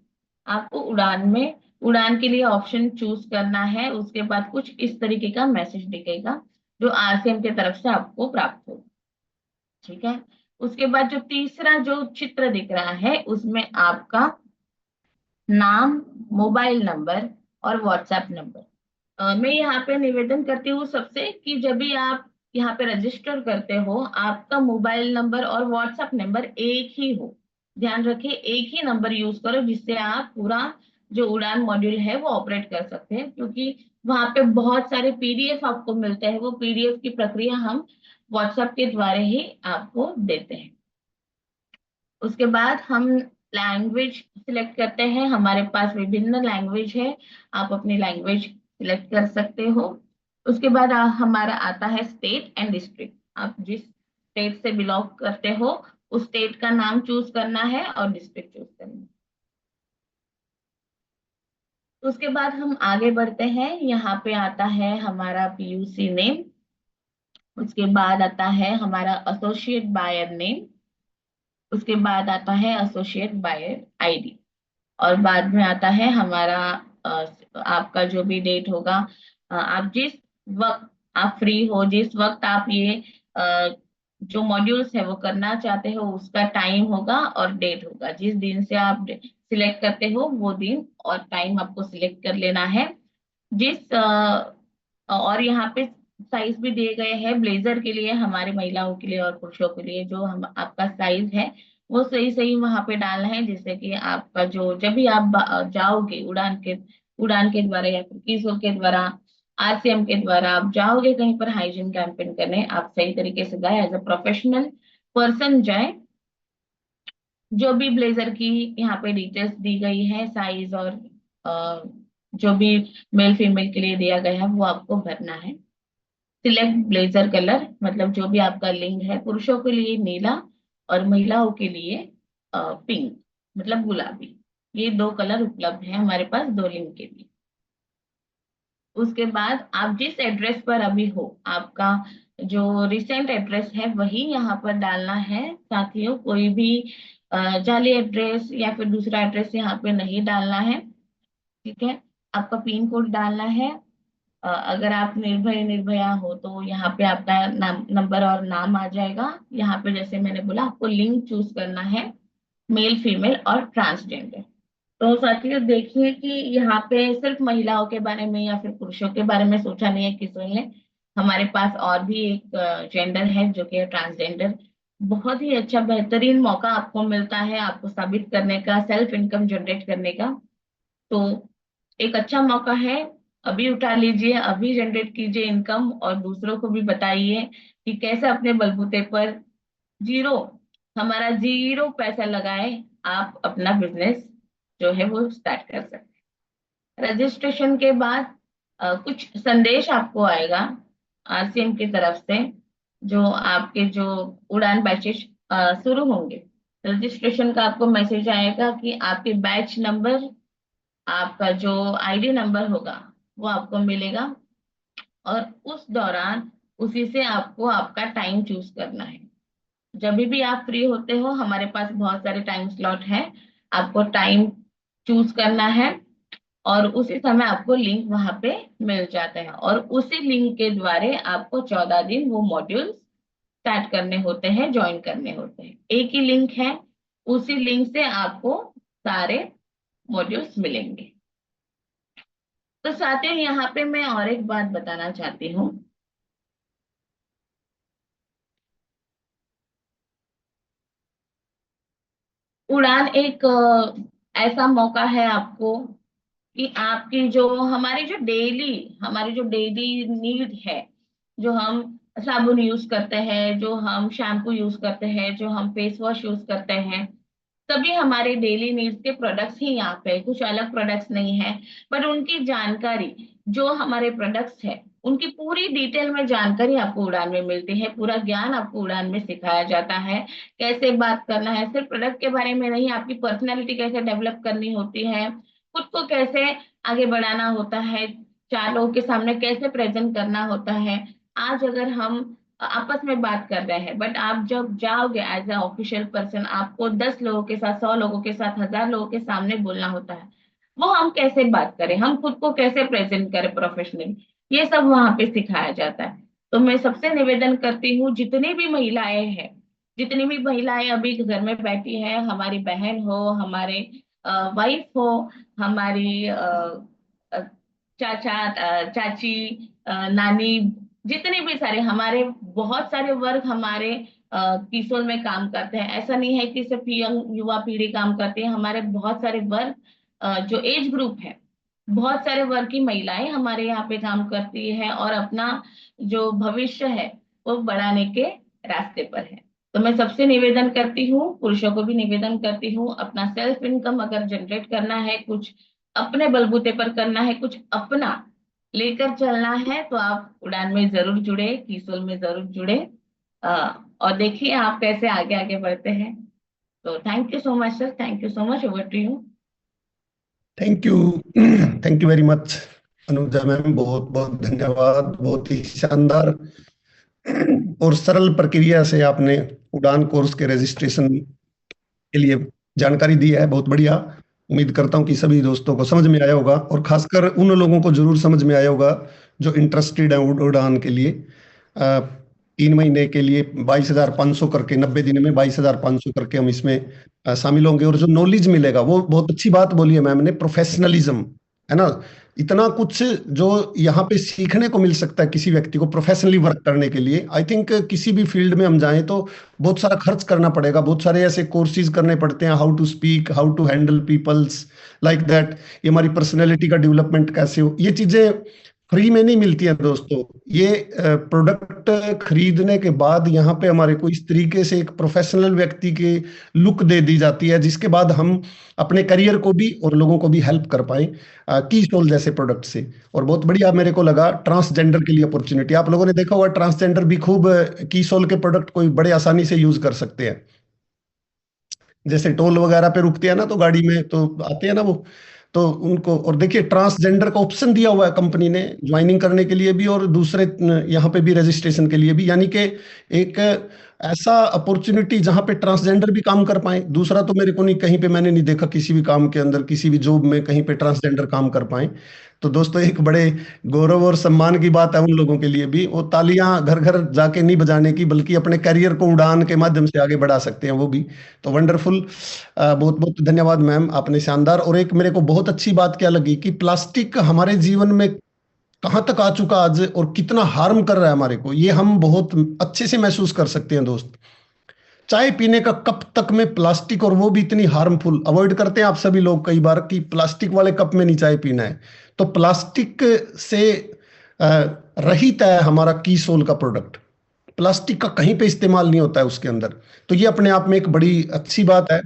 आपको उड़ान के लिए ऑप्शन चूज करना है। उसके बाद कुछ इस तरीके का मैसेज दिखेगा, जो आरसीएम की तरफ से आपको प्राप्त होगा। ठीक है। उसके बाद जो तीसरा जो चित्र दिख रहा है, उसमें आपका नाम, मोबाइल नंबर और व्हाट्सएप नंबर। मैं यहाँ पे निवेदन करती हूँ सबसे कि जब भी आप यहाँ पे रजिस्टर करते हो, आपका मोबाइल नंबर और व्हाट्सएप नंबर एक ही हो। ध्यान रखिए, एक ही नंबर यूज करो, जिससे आप पूरा जो उड़ान मॉड्यूल है वो ऑपरेट कर सकते हैं। क्योंकि वहां पे बहुत सारे पीडीएफ आपको मिलते हैं, वो पीडीएफ की प्रक्रिया हम व्हाट्सएप के द्वारा ही आपको देते हैं। उसके बाद हम लैंग्वेज सिलेक्ट करते हैं। हमारे पास विभिन्न लैंग्वेज है, आप अपनी लैंग्वेज सिलेक्ट कर सकते हो। उसके बाद हमारा आता है स्टेट एंड डिस्ट्रिक्ट। आप जिस स्टेट से बिलोंग करते हो उस स्टेट का नाम चूज करना है और डिस्ट्रिक्ट चूज करना है। उसके बाद हम आगे बढ़ते हैं। यहाँ पे आता है हमारा पीयूसी नेम। उसके बाद आता है हमारा एसोसिएट बायर नेम। उसके बाद आता है एसोसिएट बायर आईडी। और बाद में आता है हमारा आपका जो भी डेट होगा, आप जिस वक्त आप फ्री हो, जिस वक्त आप ये जो मॉड्यूल्स है वो करना चाहते हो, उसका टाइम होगा और डेट होगा। जिस दिन से आप सिलेक्ट करते हो वो दिन और टाइम आपको सिलेक्ट कर लेना है। जिस और यहाँ पे साइज भी दिए गए हैं ब्लेजर के लिए, हमारे महिलाओं के लिए और पुरुषों के लिए। जो हम आपका साइज है वो सही सही वहां पे डालना है, जिससे कि आपका जो जब भी आप जाओगे उड़ान के द्वारा या फिर किसो के द्वारा, आरसीएम के द्वारा आप जाओगे कहीं पर हाइजीन कैंपेन करने, आप सही तरीके से जाए, एज अ प्रोफेशनल पर्सन जाए। जो भी ब्लेजर की यहाँ पे डिटेल्स दी गई है, साइज और अ, जो भी मेल फीमेल के लिए दिया गया है वो आपको भरना है। सिलेक्ट ब्लेजर कलर, मतलब जो भी आपका लिंग है, पुरुषों के लिए नीला और महिलाओं के लिए पिंक, मतलब गुलाबी। ये दो कलर उपलब्ध है हमारे पास दो लिंग के लिए। उसके बाद आप जिस एड्रेस पर अभी हो, आपका जो रिसेंट एड्रेस है वही यहाँ पर डालना है साथियों। कोई भी जाली एड्रेस या फिर दूसरा एड्रेस यहाँ पे नहीं डालना है। ठीक है, आपका पिन कोड डालना है। अगर आप निर्भय निर्भया हो तो यहाँ पे आपका नाम, नंबर और नाम आ जाएगा। यहाँ पे जैसे मैंने बोला, आपको लिंग चूज करना है, मेल फीमेल और ट्रांसजेंडर। तो साथियों देखिए कि यहाँ पे सिर्फ महिलाओं के बारे में या फिर पुरुषों के बारे में सोचा नहीं है किसी ने। हमारे पास और भी एक जेंडर है जो कि ट्रांसजेंडर। बहुत ही अच्छा बेहतरीन मौका आपको मिलता है आपको साबित करने का, सेल्फ इनकम जनरेट करने का। तो एक अच्छा मौका है, अभी उठा लीजिए, अभी जनरेट कीजिए इनकम और दूसरों को भी बताइए कि कैसे अपने बलबूते पर जीरो, हमारा जीरो पैसा लगाए आप अपना बिजनेस जो है वो स्टार्ट कर सकते हैं। रजिस्ट्रेशन के बाद कुछ संदेश आपको आएगा आरसीएम की तरफ से, जो आपके जो उड़ान बैचेस शुरू होंगे, रजिस्ट्रेशन का आपको मैसेज आएगा कि आपके बैच नंबर, आपका जो आईडी नंबर होगा वो आपको मिलेगा। और उस दौरान उसी से आपको आपका टाइम चूज करना है। जब भी आप फ्री होते हो, हमारे पास बहुत सारे टाइम स्लॉट है, आपको टाइम चूज करना है और उसी समय आपको लिंक वहां पे मिल जाता है और उसी लिंक के द्वारा आपको 14 दिन वो मॉड्यूल स्टार्ट करने होते हैं, ज्वाइन करने होते हैं। एक ही लिंक है, उसी लिंक से आपको सारे मॉड्यूल्स मिलेंगे। तो साथियों यहाँ पे मैं और एक बात बताना चाहती हूँ। उड़ान एक ऐसा मौका है आपको कि आपकी जो हमारी जो डेली नीड है, जो हम साबुन यूज करते हैं, जो हम शैम्पू यूज करते हैं, जो हम फेस वॉश यूज करते हैं, सभी हमारे डेली नीड्स के प्रोडक्ट्स ही यहाँ पे, कुछ अलग प्रोडक्ट्स नहीं है। बट उनकी जानकारी, जो हमारे प्रोडक्ट्स है उनकी पूरी डिटेल में जानकारी आपको उड़ान में मिलती है, पूरा ज्ञान आपको उड़ान में सिखाया जाता है। कैसे बात करना है, सिर्फ प्रोडक्ट के बारे में नहीं, आपकी पर्सनैलिटी कैसे डेवलप करनी होती है, खुद को कैसे आगे बढ़ाना होता है, चार लोगों के सामने कैसे प्रेजेंट करना होता है। आज अगर हम आपस में बात कर रहे हैं, बट आप जब जाओगे एज ए ऑफिशियल पर्सन, आपको 10 लोगों के साथ, 100 लोगों के साथ, 1000 लोगों के सामने बोलना होता है। वो हम कैसे बात करें, हम खुद को कैसे प्रेजेंट करें प्रोफेशनली, ये सब वहां पे सिखाया जाता है। तो मैं सबसे निवेदन करती हूँ, जितनी भी महिलाएं अभी घर में बैठी है, हमारी बहन हो, हमारे वाइफ हो, हमारी अ, चाचा, चाची, नानी, जितने भी सारे हमारे, बहुत सारे वर्ग हमारे किशोर में काम करते हैं। ऐसा नहीं है कि सिर्फ यंग युवा पीढ़ी काम करती है, हमारे बहुत सारे वर्ग, जो एज ग्रुप है, बहुत सारे वर्ग की महिलाएं हमारे यहाँ पे काम करती है और अपना जो भविष्य है वो बढ़ाने के रास्ते पर है। तो मैं सबसे निवेदन करती हूँ, पुरुषों को भी निवेदन करती हूँ, अपना सेल्फ इनकम अगर जनरेट करना है, कुछ अपने बलबूते पर करना है, कुछ अपना लेकर चलना है, तो आप उड़ान में जरूर जुड़े, किसोल में जरूर जुड़े। और देखिए आप कैसे आगे आगे बढ़ते हैं। तो thank you so much sir, thank you so much, over to you. Thank you, thank you very much Anuja ma'am, बहुत बहुत धन्यवाद। बहुत ही शानदार और सरल प्रक्रिया से आपने उड़ान कोर्स के रजिस्ट्रेशन के लिए जानकारी दी है, बहुत बढ़िया। उम्मीद करता हूँ कि सभी दोस्तों को समझ में आया होगा और खासकर उन लोगों को जरूर समझ में आया होगा जो इंटरेस्टेड है उड़ान के लिए। 3 महीने के लिए 22,500 करके, 90 दिन में 22,500 करके हम इसमें शामिल होंगे और जो नॉलेज मिलेगा, वो बहुत अच्छी बात बोली है मैम ने, प्रोफेशनलिज्म, है ना। इतना कुछ जो यहाँ पे सीखने को मिल सकता है किसी व्यक्ति को प्रोफेशनली वर्क करने के लिए। आई थिंक किसी भी फील्ड में हम जाएं तो बहुत सारा खर्च करना पड़ेगा, बहुत सारे ऐसे कोर्सेज करने पड़ते हैं, how to speak, how to handle peoples like that, ये हमारी पर्सनैलिटी का डेवलपमेंट कैसे हो, ये चीजें फ्री में नहीं मिलती है दोस्तों। ये प्रोडक्ट खरीदने के बाद यहाँ पे हमारे को इस तरीके से एक प्रोफेशनल व्यक्ति की लुक दे दी जाती है, जिसके बाद हम अपने करियर को भी और लोगों को भी हेल्प कर पाए की सोल जैसे प्रोडक्ट से। और बहुत बढ़िया मेरे को लगा ट्रांसजेंडर के लिए अपॉर्चुनिटी, आप लोगों ने देखा होगा ट्रांसजेंडर भी खूब की सोल के प्रोडक्ट को बड़े आसानी से यूज कर सकते हैं। जैसे टोल वगैरह पे रुकते हैं ना, तो गाड़ी में तो आते हैं ना वो, तो उनको, और देखिए ट्रांसजेंडर का ऑप्शन दिया हुआ है कंपनी ने ज्वाइनिंग करने के लिए भी और दूसरे यहाँ पे भी रजिस्ट्रेशन के लिए भी, यानी कि एक ऐसा अपॉर्चुनिटी जहाँ पे ट्रांसजेंडर भी काम कर पाए। दूसरा तो मेरे को नहीं, कहीं पे मैंने नहीं देखा किसी भी काम के अंदर, किसी भी जॉब में कहीं पे ट्रांसजेंडर काम कर पाए। तो दोस्तों एक बड़े गौरव और सम्मान की बात है उन लोगों के लिए भी। वो तालियां घर घर जाके नहीं बजाने की, बल्कि अपने करियर को उड़ान के माध्यम से आगे बढ़ा सकते हैं वो भी। तो वंडरफुल, बहुत बहुत धन्यवाद मैम, आपने शानदार। और एक मेरे को बहुत अच्छी बात क्या लगी कि प्लास्टिक हमारे जीवन में कहाँ तक आ चुका आज और कितना हार्म कर रहा है हमारे को, ये हम बहुत अच्छे से महसूस कर सकते हैं दोस्त। चाय पीने का कप तक में प्लास्टिक, और वो भी इतनी हार्मफुल। अवॉइड करते हैं आप सभी लोग कई बार कि प्लास्टिक वाले कप में नहीं चाय पीना है। तो प्लास्टिक से अ, रहित है हमारा की सोल का प्रोडक्ट। प्लास्टिक का कहीं पे इस्तेमाल नहीं होता है उसके अंदर। तो ये अपने आप में एक बड़ी अच्छी बात है।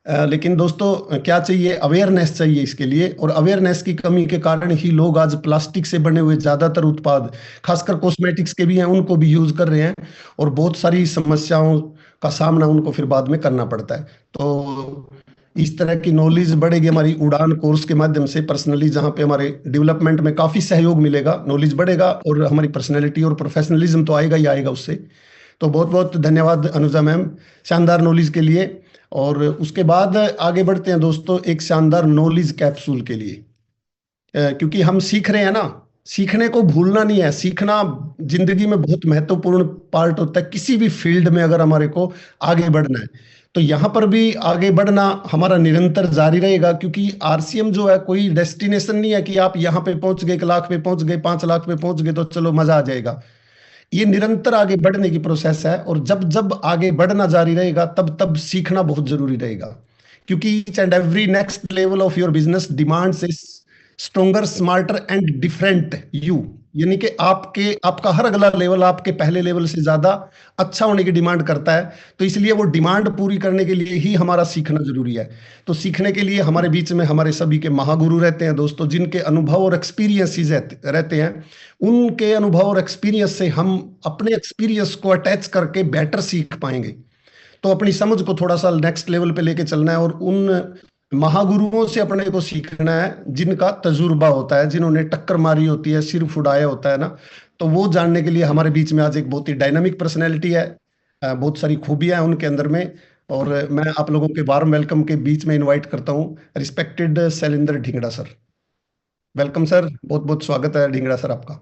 लेकिन दोस्तों क्या चाहिए, अवेयरनेस चाहिए इसके लिए, और अवेयरनेस की कमी के कारण ही लोग आज प्लास्टिक से बने हुए ज्यादातर उत्पाद, खासकर कॉस्मेटिक्स के भी हैं, उनको भी यूज कर रहे हैं, और बहुत सारी समस्याओं का सामना उनको फिर बाद में करना पड़ता है। तो इस तरह की नॉलेज बढ़ेगी हमारी उड़ान कोर्स के माध्यम से, पर्सनली जहाँ पे हमारे डेवलपमेंट में काफी सहयोग मिलेगा, नॉलेज बढ़ेगा, और हमारी पर्सनैलिटी और प्रोफेशनलिज्म तो आएगा ही आएगा उससे। तो बहुत बहुत धन्यवाद अनुजा मैम, शानदार नॉलेज के लिए। और उसके बाद आगे बढ़ते हैं दोस्तों एक शानदार नॉलेज कैप्सूल के लिए। क्योंकि हम सीख रहे हैं ना, सीखने को भूलना नहीं है। सीखना जिंदगी में बहुत महत्वपूर्ण पार्ट होता है किसी भी फील्ड में, अगर हमारे को आगे बढ़ना है। तो यहाँ पर भी आगे बढ़ना हमारा निरंतर जारी रहेगा, क्योंकि आरसीएम जो है कोई डेस्टिनेशन नहीं है कि आप यहाँ पे पहुंच गए, 1 लाख पे पहुंच गए, 5 लाख पे पहुंच गए तो चलो मजा आ जाएगा। ये निरंतर आगे बढ़ने की प्रोसेस है, और जब जब आगे बढ़ना जारी रहेगा तब तब सीखना बहुत जरूरी रहेगा। क्योंकि each and every next level of your business demands is stronger, smarter and different you. यानी कि आपका हर अगला लेवल आपके पहले लेवल से ज्यादा अच्छा होने की डिमांड करता है। तो इसलिए वो डिमांड पूरी करने के लिए ही हमारा सीखना जरूरी है। तो सीखने के लिए हमारे बीच में हमारे सभी के महागुरु रहते हैं दोस्तों, जिनके अनुभव और एक्सपीरियंसेस रहते हैं। उनके अनुभव और एक्सपीरियंस से हम अपने एक्सपीरियंस को अटैच करके बेटर सीख पाएंगे। तो अपनी समझ को थोड़ा सा नेक्स्ट लेवल पे लेके चलना है, और उन महागुरुओं से अपने को सीखना है जिनका तजुर्बा होता है, जिन्होंने टक्कर मारी होती है, सिर फुड़ाया होता है ना। तो वो जानने के लिए हमारे बीच में आज एक बहुत ही डायनामिक पर्सनैलिटी है, बहुत सारी खूबियां हैं उनके अंदर में। और मैं आप लोगों के वार्म वेलकम के बीच में इनवाइट करता हूँ respected Shailendra Dhingra sir. Welcome sir, बहुत बहुत स्वागत है ढिंगड़ा सर आपका।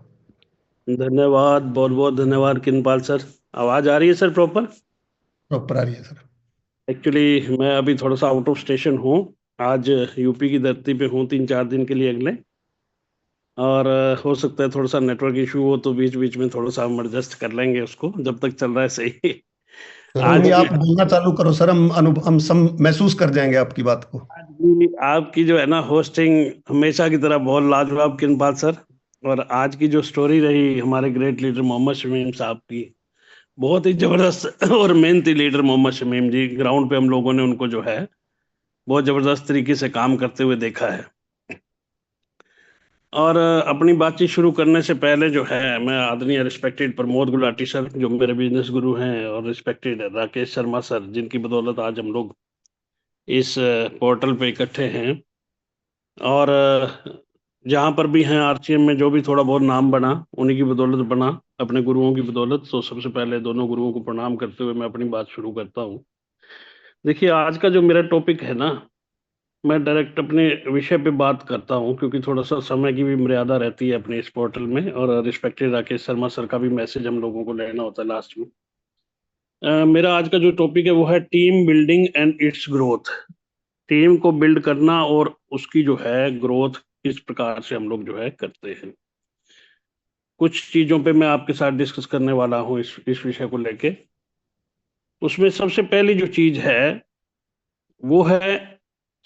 धन्यवाद, बहुत बहुत धन्यवाद किनपाल सर। आवाज आ रही है सर प्रॉपर? प्रॉपर आ रही है सर। एक्चुअली मैं अभी थोड़ा सा आउट ऑफ स्टेशन हूँ, आज यूपी की धरती पे हूँ 3-4 दिन के लिए अगले। और हो सकता है थोड़ा सा नेटवर्क इशू हो, तो बीच बीच में थोड़ा सा हम एडजस्ट कर लेंगे उसको, जब तक चल रहा है सही। आज नहीं, आप बोलना चालू करो सर, हम सब महसूस कर जाएंगे आपकी बात को। आज भी आपकी जो है ना होस्टिंग हमेशा की तरह बहुत लाजवाब किनपाल सर। और आज की जो स्टोरी रही हमारे ग्रेट लीडर मोहम्मद शमीम साहब की, बहुत ही जबरदस्त और मेहनती लीडर मोहम्मद शमीम जी। ग्राउंड पे हम लोगों ने उनको जो है बहुत जबरदस्त तरीके से काम करते हुए देखा है। और अपनी बातचीत शुरू करने से पहले जो है मैं आदरणीय रिस्पेक्टेड प्रमोद गुलाटी सर, जो मेरे बिजनेस गुरु हैं, और रिस्पेक्टेड राकेश शर्मा सर, जिनकी बदौलत आज हम लोग इस पोर्टल पे इकट्ठे हैं, और जहाँ पर भी हैं आरसीएम में जो भी थोड़ा बहुत नाम बना उन्हीं की बदौलत बना, अपने गुरुओं की बदौलत। तो सबसे पहले दोनों गुरुओं को प्रणाम करते हुए मैं अपनी बात शुरू करता हूँ। देखिए, आज का जो मेरा टॉपिक है ना, मैं डायरेक्ट अपने विषय पे बात करता हूँ, क्योंकि थोड़ा सा समय की भी मर्यादा रहती है अपने इस पोर्टल में, और रिस्पेक्टेड राकेश शर्मा सर का भी मैसेज हम लोगों को लेना होता है लास्ट में। मेरा आज का जो टॉपिक है वो है team building and it's growth. Team को बिल्ड करना और उसकी जो है ग्रोथ किस प्रकार से हम लोग जो है करते हैं। कुछ चीजों पे मैं आपके साथ डिस्कस करने वाला हूँ इस विषय को लेके। उसमें सबसे पहली जो चीज है वो है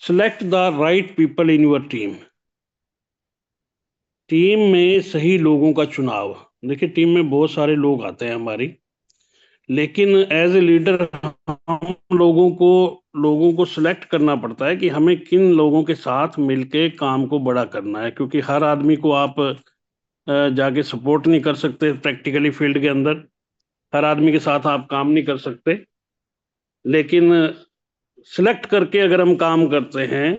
select the right people in your team. Team में सही लोगों का चुनाव। देखिए, टीम में बहुत सारे लोग आते हैं हमारी, लेकिन एज ए लीडर हम लोगों को सिलेक्ट करना पड़ता है कि हमें किन लोगों के साथ मिलके काम को बड़ा करना है। क्योंकि हर आदमी को आप जाके सपोर्ट नहीं कर सकते प्रैक्टिकली फील्ड के अंदर, हर आदमी के साथ आप काम नहीं कर सकते। लेकिन सिलेक्ट करके अगर हम काम करते हैं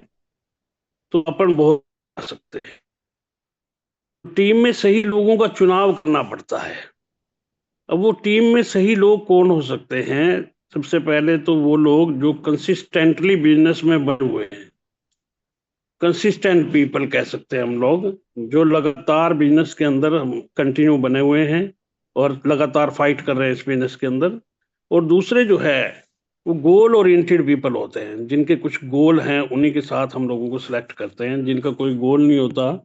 तो अपन बहुत आ सकते हैं। टीम में सही लोगों का चुनाव करना पड़ता है। अब वो टीम में सही लोग कौन हो सकते हैं? सबसे पहले तो वो लोग जो कंसिस्टेंटली बिजनेस में बने हुए हैं, कंसिस्टेंट पीपल कह सकते हैं हम लोग, जो लगातार बिजनेस के अंदर हम कंटिन्यू बने हुए हैं और लगातार फाइट कर रहे हैं इस बिजनेस के अंदर। और दूसरे जो है वो गोल ओरिएंटेड पीपल होते हैं, जिनके कुछ गोल हैं, उन्हीं के साथ हम लोगों को सिलेक्ट करते हैं। जिनका कोई गोल नहीं होता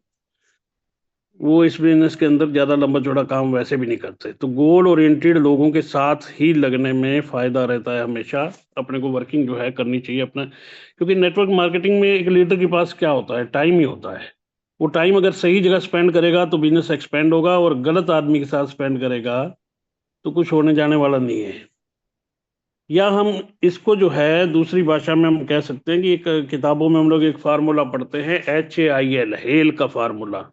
वो इस बिजनेस के अंदर ज्यादा लंबा चौड़ा काम वैसे भी नहीं करते। तो गोल ओरिएंटेड लोगों के साथ ही लगने में फायदा रहता है। हमेशा अपने को वर्किंग जो है करनी चाहिए अपना, क्योंकि नेटवर्क मार्केटिंग में एक लीडर के पास क्या होता है? टाइम ही होता है। वो टाइम अगर सही जगह स्पेंड करेगा तो बिजनेस एक्सपेंड होगा, और गलत आदमी के साथ स्पेंड करेगा तो कुछ होने जाने वाला नहीं है। या हम इसको जो है दूसरी भाषा में हम कह सकते हैं कि एक किताबों में हम लोग एक फार्मूला पढ़ते हैं, HAIL, हेल का फार्मूला,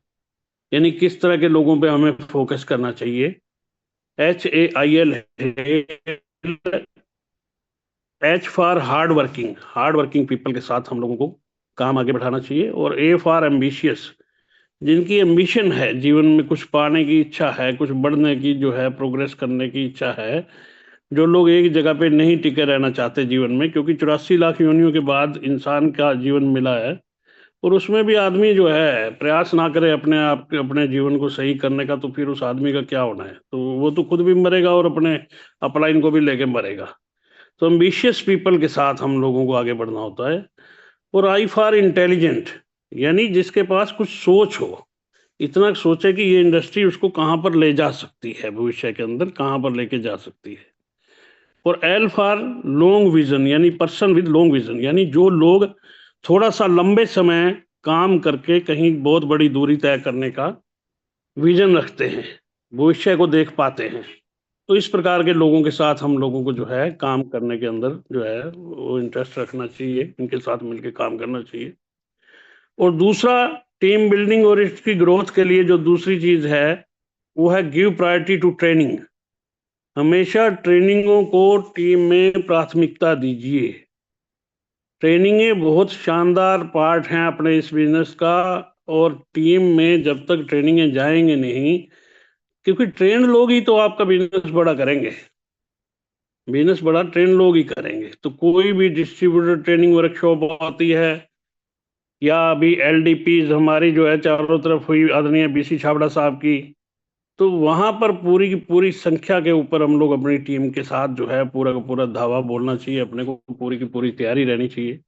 यानी किस तरह के लोगों पे हमें फोकस करना चाहिए। HAIL, H for hard working people के साथ हम लोगों को काम आगे बढ़ाना चाहिए। और A फॉर एम्बिशियस, जिनकी एम्बिशन है, जीवन में कुछ पाने की इच्छा है, कुछ बढ़ने की जो है, प्रोग्रेस करने की इच्छा है। जो लोग एक जगह पे नहीं टिके रहना चाहते जीवन में, क्योंकि 84 लाख योनियों के बाद इंसान का जीवन मिला है, और उसमें भी आदमी जो है प्रयास ना करे अपने आप के, अपने जीवन को सही करने का, तो फिर उस आदमी का क्या होना है? तो वो तो खुद भी मरेगा और अपने अपलाइन को भी लेके मरेगा। तो एम्बिशियस पीपल के साथ हम लोगों को आगे बढ़ना होता है। और I फॉर इंटेलिजेंट, यानी जिसके पास कुछ सोच हो, इतना सोचे कि ये इंडस्ट्री उसको कहाँ पर ले जा सकती है, भविष्य के अंदर कहाँ पर लेके जा सकती है। और L फॉर लॉन्ग विजन, यानी पर्सन विद लॉन्ग विजन, यानी जो लोग थोड़ा सा लंबे समय काम करके कहीं बहुत बड़ी दूरी तय करने का विजन रखते हैं, भविष्य को देख पाते हैं। तो इस प्रकार के लोगों के साथ हम लोगों को जो है काम करने के अंदर जो है वो इंटरेस्ट रखना चाहिए, इनके साथ मिलकर काम करना चाहिए। और दूसरा, टीम बिल्डिंग और इसकी ग्रोथ के लिए जो दूसरी चीज है वो है गिव प्रायोरिटी टू ट्रेनिंग। हमेशा ट्रेनिंगों को टीम में प्राथमिकता दीजिए। ट्रेनिंगें बहुत शानदार पार्ट हैं अपने इस बिजनेस का, और टीम में जब तक ट्रेनिंगें जाएंगे नहीं, क्योंकि ट्रेन लोग ही तो आपका बिजनेस बड़ा करेंगे। बिजनेस बड़ा ट्रेन लोग ही करेंगे। तो कोई भी डिस्ट्रीब्यूटर ट्रेनिंग वर्कशॉप आती है, या अभी LDPs हमारी जो है चारों तरफ हुई आदरणीय BC छाबड़ा साहब की, तो वहां पर पूरी की पूरी संख्या के ऊपर हम लोग अपनी टीम के साथ जो है पूरा का पूरा धावा बोलना चाहिए, अपने को पूरी की पूरी तैयारी रहनी चाहिए।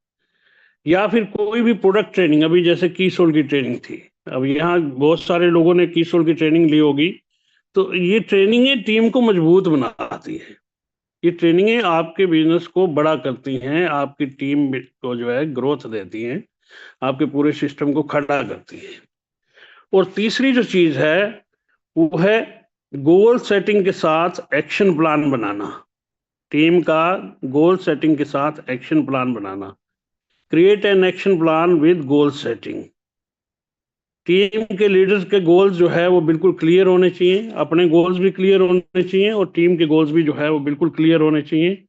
या फिर कोई भी प्रोडक्ट ट्रेनिंग, अभी जैसे कीसोल की ट्रेनिंग थी, अब यहाँ बहुत सारे लोगों ने कीसोल की ट्रेनिंग ली होगी। तो ये ट्रेनिंगें टीम को मजबूत बनाती है, ये ट्रेनिंगें आपके बिजनेस को बड़ा करती हैं, आपकी टीम को जो है ग्रोथ देती हैं, आपके पूरे सिस्टम को खड़ा करती है। और तीसरी जो चीज है वो है गोल सेटिंग के साथ एक्शन प्लान बनाना। टीम का गोल सेटिंग के साथ action plan banana, create an action plan with goal setting. Team के लीडर्स के गोल्स जो है वो बिल्कुल क्लियर होने चाहिए, अपने गोल्स भी क्लियर होने चाहिए और टीम के गोल्स भी जो है वो बिल्कुल क्लियर होने चाहिए।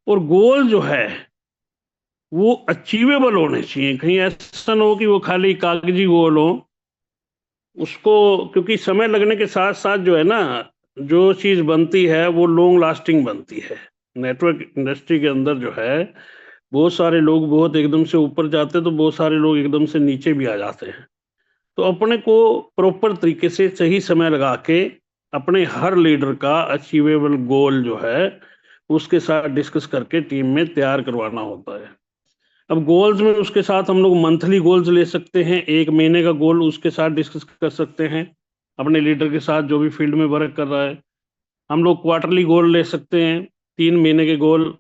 और गोल जो है वो अचीवेबल होने चाहिए, कहीं ऐसा ना हो कि वो खाली कागजी गोल हो उसको, क्योंकि समय लगने के साथ साथ जो है ना, जो चीज बनती है वो लॉन्ग लास्टिंग बनती है। नेटवर्क इंडस्ट्री के अंदर जो है बहुत सारे लोग बहुत एकदम से ऊपर जाते हैं, तो बहुत सारे लोग एकदम से नीचे भी आ जाते हैं। तो अपने को प्रॉपर तरीके से सही समय लगा के अपने हर लीडर का अचीवेबल गोल जो है उसके साथ डिस्कस करके टीम में तैयार करवाना होता है। अब गोल्स में उसके साथ हम लोग मंथली गोल्स ले सकते हैं, 1 महीने का गोल उसके साथ डिस्कस कर सकते हैं अपने लीडर के साथ जो भी फील्ड में वर्क कर रहा है। हम लोग क्वार्टरली गोल ले सकते हैं, 3 महीने के गोल,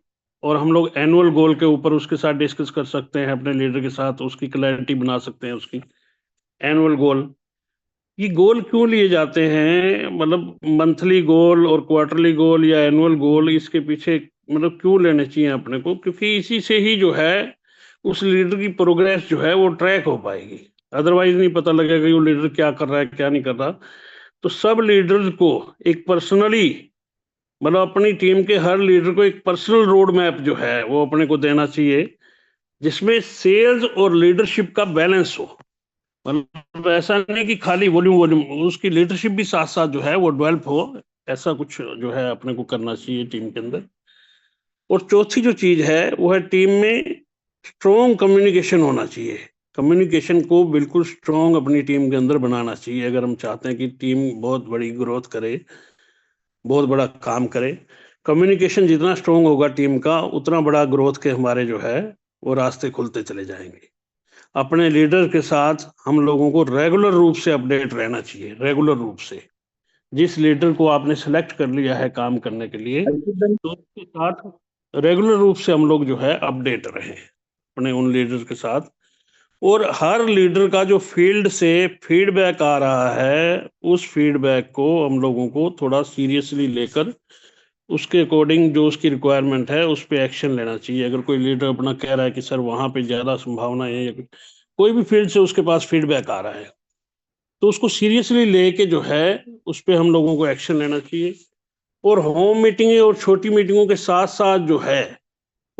और हम लोग एनुअल गोल के ऊपर उसके साथ डिस्कस कर सकते हैं अपने लीडर के साथ, उसकी क्लैरिटी बना सकते हैं उसकी एनुअल गोल। ये गोल क्यों लिए जाते हैं, मतलब मंथली गोल और क्वार्टरली गोल या एनुअल गोल, इसके पीछे मतलब क्यों लेने चाहिए अपने को? क्योंकि इसी से ही जो है उस लीडर की प्रोग्रेस जो है वो ट्रैक हो पाएगी। अदरवाइज नहीं पता लगेगा कि वो लीडर क्या कर रहा है क्या नहीं कर रहा। तो सब लीडर्स को एक पर्सनली, मतलब अपनी टीम के हर लीडर को एक पर्सनल रोड मैप जो है वो अपने को देना चाहिए, जिसमें सेल्स और लीडरशिप का बैलेंस हो। मतलब ऐसा नहीं कि खाली वॉल्यूम वॉल्यूम, उसकी लीडरशिप भी साथ साथ जो है वो डेवलप हो, ऐसा कुछ जो है अपने को करना चाहिए टीम के अंदर। और चौथी जो चीज है वो है टीम में स्ट्रॉन्ग कम्युनिकेशन होना चाहिए। कम्युनिकेशन को बिल्कुल स्ट्रॉन्ग अपनी टीम के अंदर बनाना चाहिए अगर हम चाहते हैं कि टीम बहुत बड़ी ग्रोथ करे, बहुत बड़ा काम करे। कम्युनिकेशन जितना स्ट्रॉन्ग होगा टीम का, उतना बड़ा ग्रोथ के हमारे जो है वो रास्ते खुलते चले जाएंगे। अपने लीडर के साथ हम लोगों को रेगुलर रूप से अपडेट रहना चाहिए, रेगुलर रूप से। जिस लीडर को आपने सेलेक्ट कर लिया है काम करने के लिए, तो उसके साथ रेगुलर रूप से हम लोग जो है अपडेट रहें अपने उन लीडर के साथ। और हर लीडर का जो फील्ड से फीडबैक आ रहा है, उस फीडबैक को हम लोगों को थोड़ा सीरियसली लेकर उसके अकॉर्डिंग जो उसकी रिक्वायरमेंट है उस पर एक्शन लेना चाहिए। अगर कोई लीडर अपना कह रहा है कि सर वहाँ पे ज़्यादा संभावना है, या कोई भी फील्ड से उसके पास फीडबैक आ रहा है, तो उसको सीरियसली लेके जो है उस पर हम लोगों को एक्शन लेना चाहिए। और होम मीटिंग और छोटी मीटिंगों के साथ साथ जो है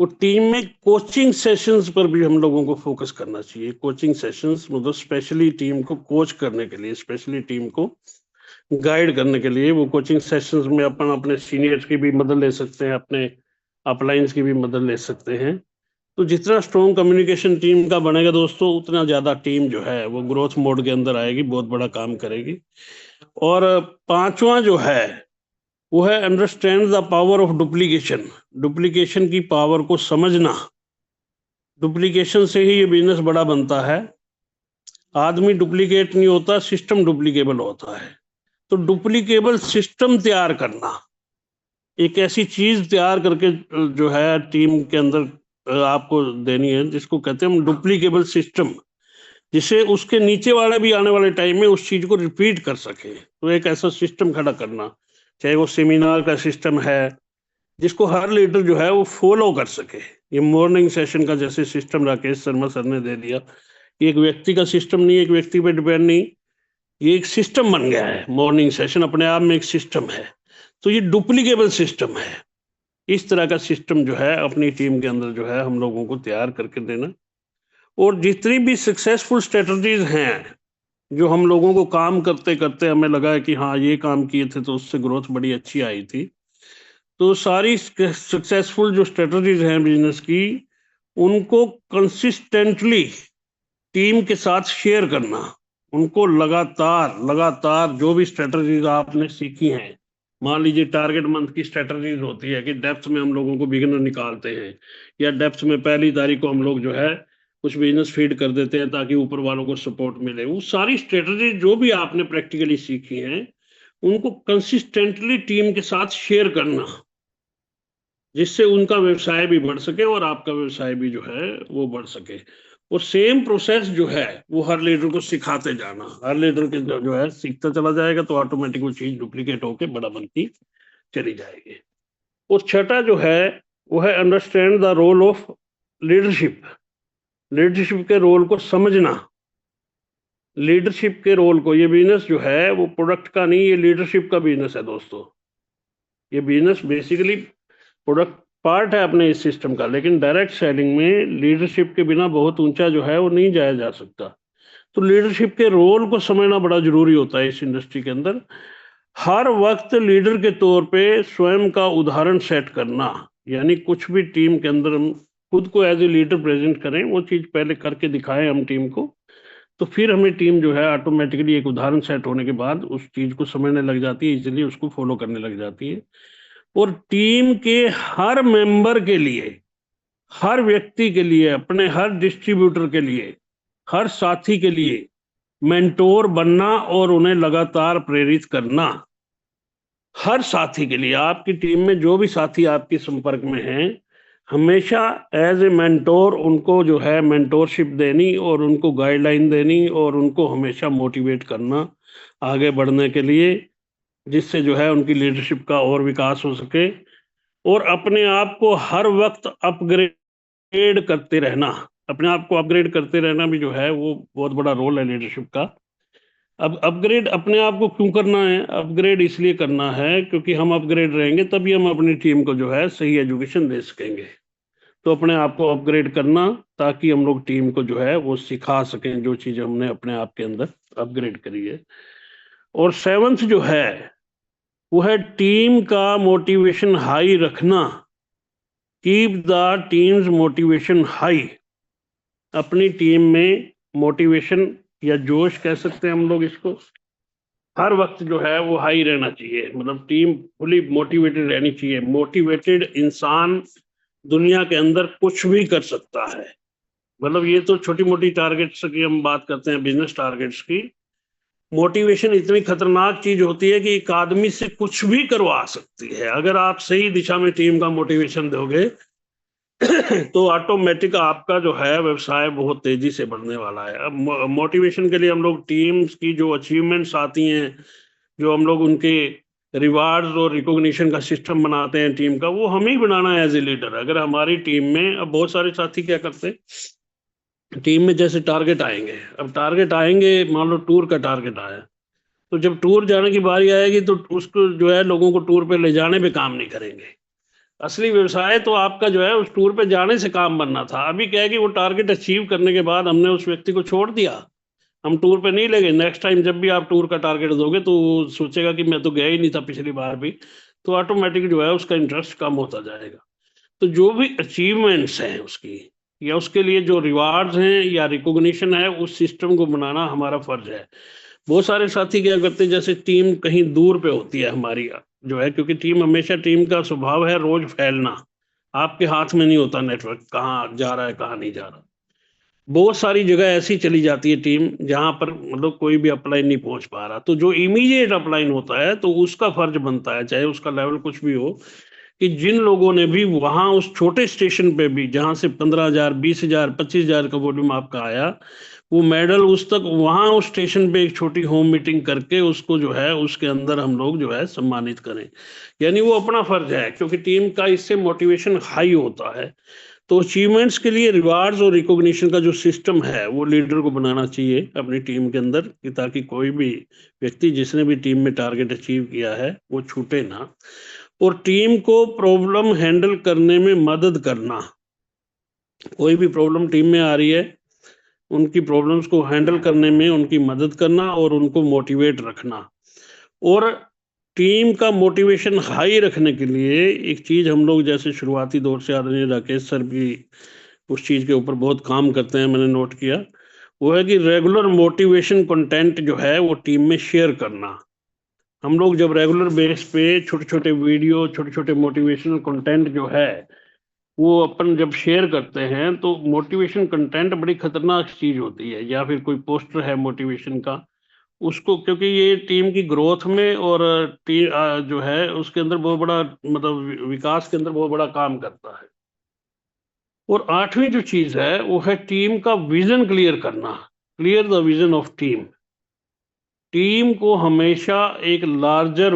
वो टीम में कोचिंग सेशंस पर भी हम लोगों को फोकस करना चाहिए। कोचिंग सेशंस मतलब स्पेशली टीम को कोच करने के लिए, स्पेशली टीम को गाइड करने के लिए, वो कोचिंग सेशंस में अपन अपने सीनियर्स की भी मदद ले सकते हैं, अपने अपलाइंस की भी मदद ले सकते हैं। तो जितना स्ट्रॉन्ग कम्युनिकेशन टीम का बनेगा दोस्तों, उतना ज़्यादा टीम जो है वो ग्रोथ मोड के अंदर आएगी, बहुत बड़ा काम करेगी। और पांचवा जो है वो है understand the power of duplication. Duplication की पावर को समझना। डुप्लीकेशन से ही ये बिजनेस बड़ा बनता है। आदमी डुप्लीकेट नहीं होता, सिस्टम डुप्लीकेबल होता है। तो डुप्लीकेबल सिस्टम तैयार करना, एक ऐसी चीज तैयार करके जो है टीम के अंदर आपको देनी है, जिसको कहते हैं हम डुप्लीकेबल सिस्टम, जिसे उसके नीचे वाले भी आने वाले टाइम में उस चीज को रिपीट कर सके। तो एक ऐसा सिस्टम खड़ा करना, चाहे वो सेमिनार का सिस्टम है जिसको हर लीडर जो है वो फॉलो कर सके। ये मॉर्निंग सेशन का जैसे सिस्टम राकेश शर्मा सर ने दे दिया, ये एक व्यक्ति का सिस्टम नहीं, एक व्यक्ति पे डिपेंड नहीं, ये एक सिस्टम बन गया है। मॉर्निंग सेशन अपने आप में एक सिस्टम है, तो ये डुप्लीकेबल सिस्टम है। इस तरह का सिस्टम जो है अपनी टीम के अंदर जो है हम लोगों को तैयार करके देना। और जितनी भी सक्सेसफुल स्ट्रेटजीज हैं जो हम लोगों को काम करते करते हमें लगा है कि हाँ ये काम किए थे तो उससे ग्रोथ बड़ी अच्छी आई थी, तो सारी सक्सेसफुल जो स्ट्रेटजीज हैं बिजनेस की, उनको कंसिस्टेंटली टीम के साथ शेयर करना। उनको लगातार लगातार जो भी स्ट्रेटजीज आपने सीखी हैं, मान लीजिए टारगेट मंथ की स्ट्रेटजीज होती है कि डेप्थ में हम लोगों को बिगिनर निकालते हैं, या डेप्थ में पहली तारीख को हम लोग जो है कुछ बिजनेस फीड कर देते हैं ताकि ऊपर वालों को सपोर्ट मिले। वो सारी स्ट्रेटजी जो भी आपने प्रैक्टिकली सीखी हैं, उनको कंसिस्टेंटली टीम के साथ शेयर करना, जिससे उनका व्यवसाय भी बढ़ सके और आपका व्यवसाय भी जो है वो बढ़ सके। और सेम प्रोसेस जो है वो हर लीडर को सिखाते जाना। हर लीडर के जो है सीखता चला जाएगा तो ऑटोमेटिक वो चीज डुप्लीकेट होके बड़ा बनती चली जाएगी। और छठा जो है वो है understand the role of leadership. Leadership के रोल को समझना। लीडरशिप के रोल को, ये बिजनेस जो है वो प्रोडक्ट का नहीं, ये लीडरशिप का बिजनेस है दोस्तों। ये बिजनेस बेसिकली प्रोडक्ट पार्ट है अपने इस सिस्टम का, लेकिन डायरेक्ट सेलिंग में लीडरशिप के बिना बहुत ऊंचा जो है वो नहीं जाया जा सकता। तो लीडरशिप के रोल को समझना बड़ा जरूरी होता है इस इंडस्ट्री के अंदर। हर वक्त लीडर के तौर पे स्वयं का उदाहरण सेट करना, यानी कुछ भी टीम के अंदर हम खुद को एज ए लीडर प्रेजेंट करें, वो चीज पहले करके दिखाएं हम टीम को, तो फिर हमें टीम जो है ऑटोमेटिकली एक उदाहरण सेट होने के बाद उस चीज को समझने लग जाती है, इजीली उसको फॉलो करने लग जाती है। और टीम के हर मेंबर के लिए, हर व्यक्ति के लिए, अपने हर डिस्ट्रीब्यूटर के लिए, हर साथी के लिए मेंटोर बनना और उन्हें लगातार प्रेरित करना। हर साथी के लिए, आपकी टीम में जो भी साथी आपके संपर्क में हैं, हमेशा एज ए मेंटोर उनको जो है मेंटोरशिप देनी और उनको गाइडलाइन देनी और उनको हमेशा मोटिवेट करना आगे बढ़ने के लिए, जिससे जो है उनकी लीडरशिप का और विकास हो सके। और अपने आप को हर वक्त अपग्रेड करते रहना, अपने आप को अपग्रेड करते रहना भी जो है वो बहुत बड़ा रोल है लीडरशिप का। अब अपग्रेड अपने आप को क्यों करना है? अपग्रेड इसलिए करना है क्योंकि हम अपग्रेड रहेंगे तभी हम अपनी टीम को जो है सही एजुकेशन दे सकेंगे। तो अपने आप को अपग्रेड करना, ताकि हम लोग टीम को जो है वो सिखा सकें जो चीज़ हमने अपने आप के अंदर अपग्रेड करी है। और 7th जो है वो है टीम का मोटिवेशन हाई रखना। Keep the teams motivation high. अपनी टीम में मोटिवेशन या जोश कह सकते हैं हम लोग इसको, हर वक्त जो है वो हाई रहना चाहिए। मतलब टीम फुली मोटिवेटेड रहनी चाहिए। मोटिवेटेड इंसान दुनिया के अंदर कुछ भी कर सकता है। मतलब ये तो छोटी मोटी टारगेट्स की हम बात करते हैं, बिजनेस टारगेट्स की। मोटिवेशन इतनी खतरनाक चीज होती है कि एक आदमी से कुछ भी करवा सकती है। अगर आप सही दिशा में टीम का मोटिवेशन दोगे तो ऑटोमेटिक आपका जो है व्यवसाय बहुत तेजी से बढ़ने वाला है। अब मोटिवेशन के लिए हम लोग टीम्स की जो अचीवमेंट्स आती हैं, जो हम लोग उनके रिवार्ड्स और रिकॉग्निशन का सिस्टम बनाते हैं टीम का, वो हमें ही बनाना है एज ए लीडर। अगर हमारी टीम में, अब बहुत सारे साथी क्या करते हैं, टीम में जैसे टारगेट आएंगे, अब टारगेट आएंगे, मान लो टूर का टारगेट आया, तो जब टूर जाने की बारी आएगी तो उसको जो है लोगों को टूर पे ले जाने पे काम नहीं करेंगे। असली व्यवसाय तो आपका जो है उस टूर पे जाने से काम बनना था। अभी क्या है कि वो टारगेट अचीव करने के बाद हमने उस व्यक्ति को छोड़ दिया, हम टूर पे नहीं ले गए। नेक्स्ट टाइम जब भी आप टूर का टारगेट दोगे तो वो सोचेगा कि मैं तो गया ही नहीं था पिछली बार भी, तो ऑटोमेटिक जो है उसका इंटरेस्ट कम होता जाएगा। तो जो भी अचीवमेंट्स हैं उसकी, या उसके लिए जो रिवार्ड्स हैं या रिकॉग्निशन है, उस सिस्टम को बनाना हमारा फर्ज है। बहुत सारे साथी क्या करते हैं, जैसे टीम कहीं दूर पे होती है हमारी जो है, क्योंकि टीम हमेशा, टीम का स्वभाव है रोज फैलना, आपके हाथ में नहीं होता नेटवर्क कहाँ जा रहा है कहाँ नहीं जा रहा। बहुत सारी जगह ऐसी चली जाती है टीम जहां पर मतलब कोई भी अपलाइन नहीं पहुंच पा रहा। तो जो इमीडिएट अपलाइन होता है तो उसका फर्ज बनता है, चाहे उसका लेवल कुछ भी हो, कि जिन लोगों ने भी वहां उस छोटे स्टेशन पे भी, जहां से 15,000 20,000 25,000 का वॉल्यूम आपका आया, वो मेडल उस तक वहां उस स्टेशन पे एक छोटी होम मीटिंग करके उसको जो है उसके अंदर हम लोग जो है सम्मानित करें। यानी वो अपना फर्ज है, क्योंकि टीम का इससे मोटिवेशन हाई होता है। तो अचीवमेंट्स के लिए रिवार्ड्स और रिकॉग्निशन का जो सिस्टम है वो लीडर को बनाना चाहिए अपनी टीम के अंदर, कि ताकि कोई भी व्यक्ति जिसने भी टीम में टारगेट अचीव किया है वो छूटे ना। और टीम को प्रॉब्लम हैंडल करने में मदद करना। कोई भी प्रॉब्लम टीम में आ रही है, उनकी प्रॉब्लम्स को हैंडल करने में उनकी मदद करना और उनको मोटिवेट रखना। और टीम का मोटिवेशन हाई रखने के लिए एक चीज हम लोग जैसे शुरुआती दौर से आदरणीय राकेश सर भी उस चीज के ऊपर बहुत काम करते हैं, मैंने नोट किया, वो है कि रेगुलर मोटिवेशन कंटेंट जो है वो टीम में शेयर करना। हम लोग जब रेगुलर बेस पे छोटे छोटे वीडियो, छोटे छोटे मोटिवेशनल कंटेंट जो है वो अपन जब शेयर करते हैं, तो मोटिवेशन कंटेंट बड़ी खतरनाक चीज होती है। या फिर कोई पोस्टर है मोटिवेशन का, उसको, क्योंकि ये टीम की ग्रोथ में और जो है उसके अंदर बहुत बड़ा, मतलब विकास के अंदर बहुत बड़ा काम करता है। और 8वीं जो चीज है वो है टीम का विजन क्लियर करना। Clear the vision of team. Team को हमेशा एक लार्जर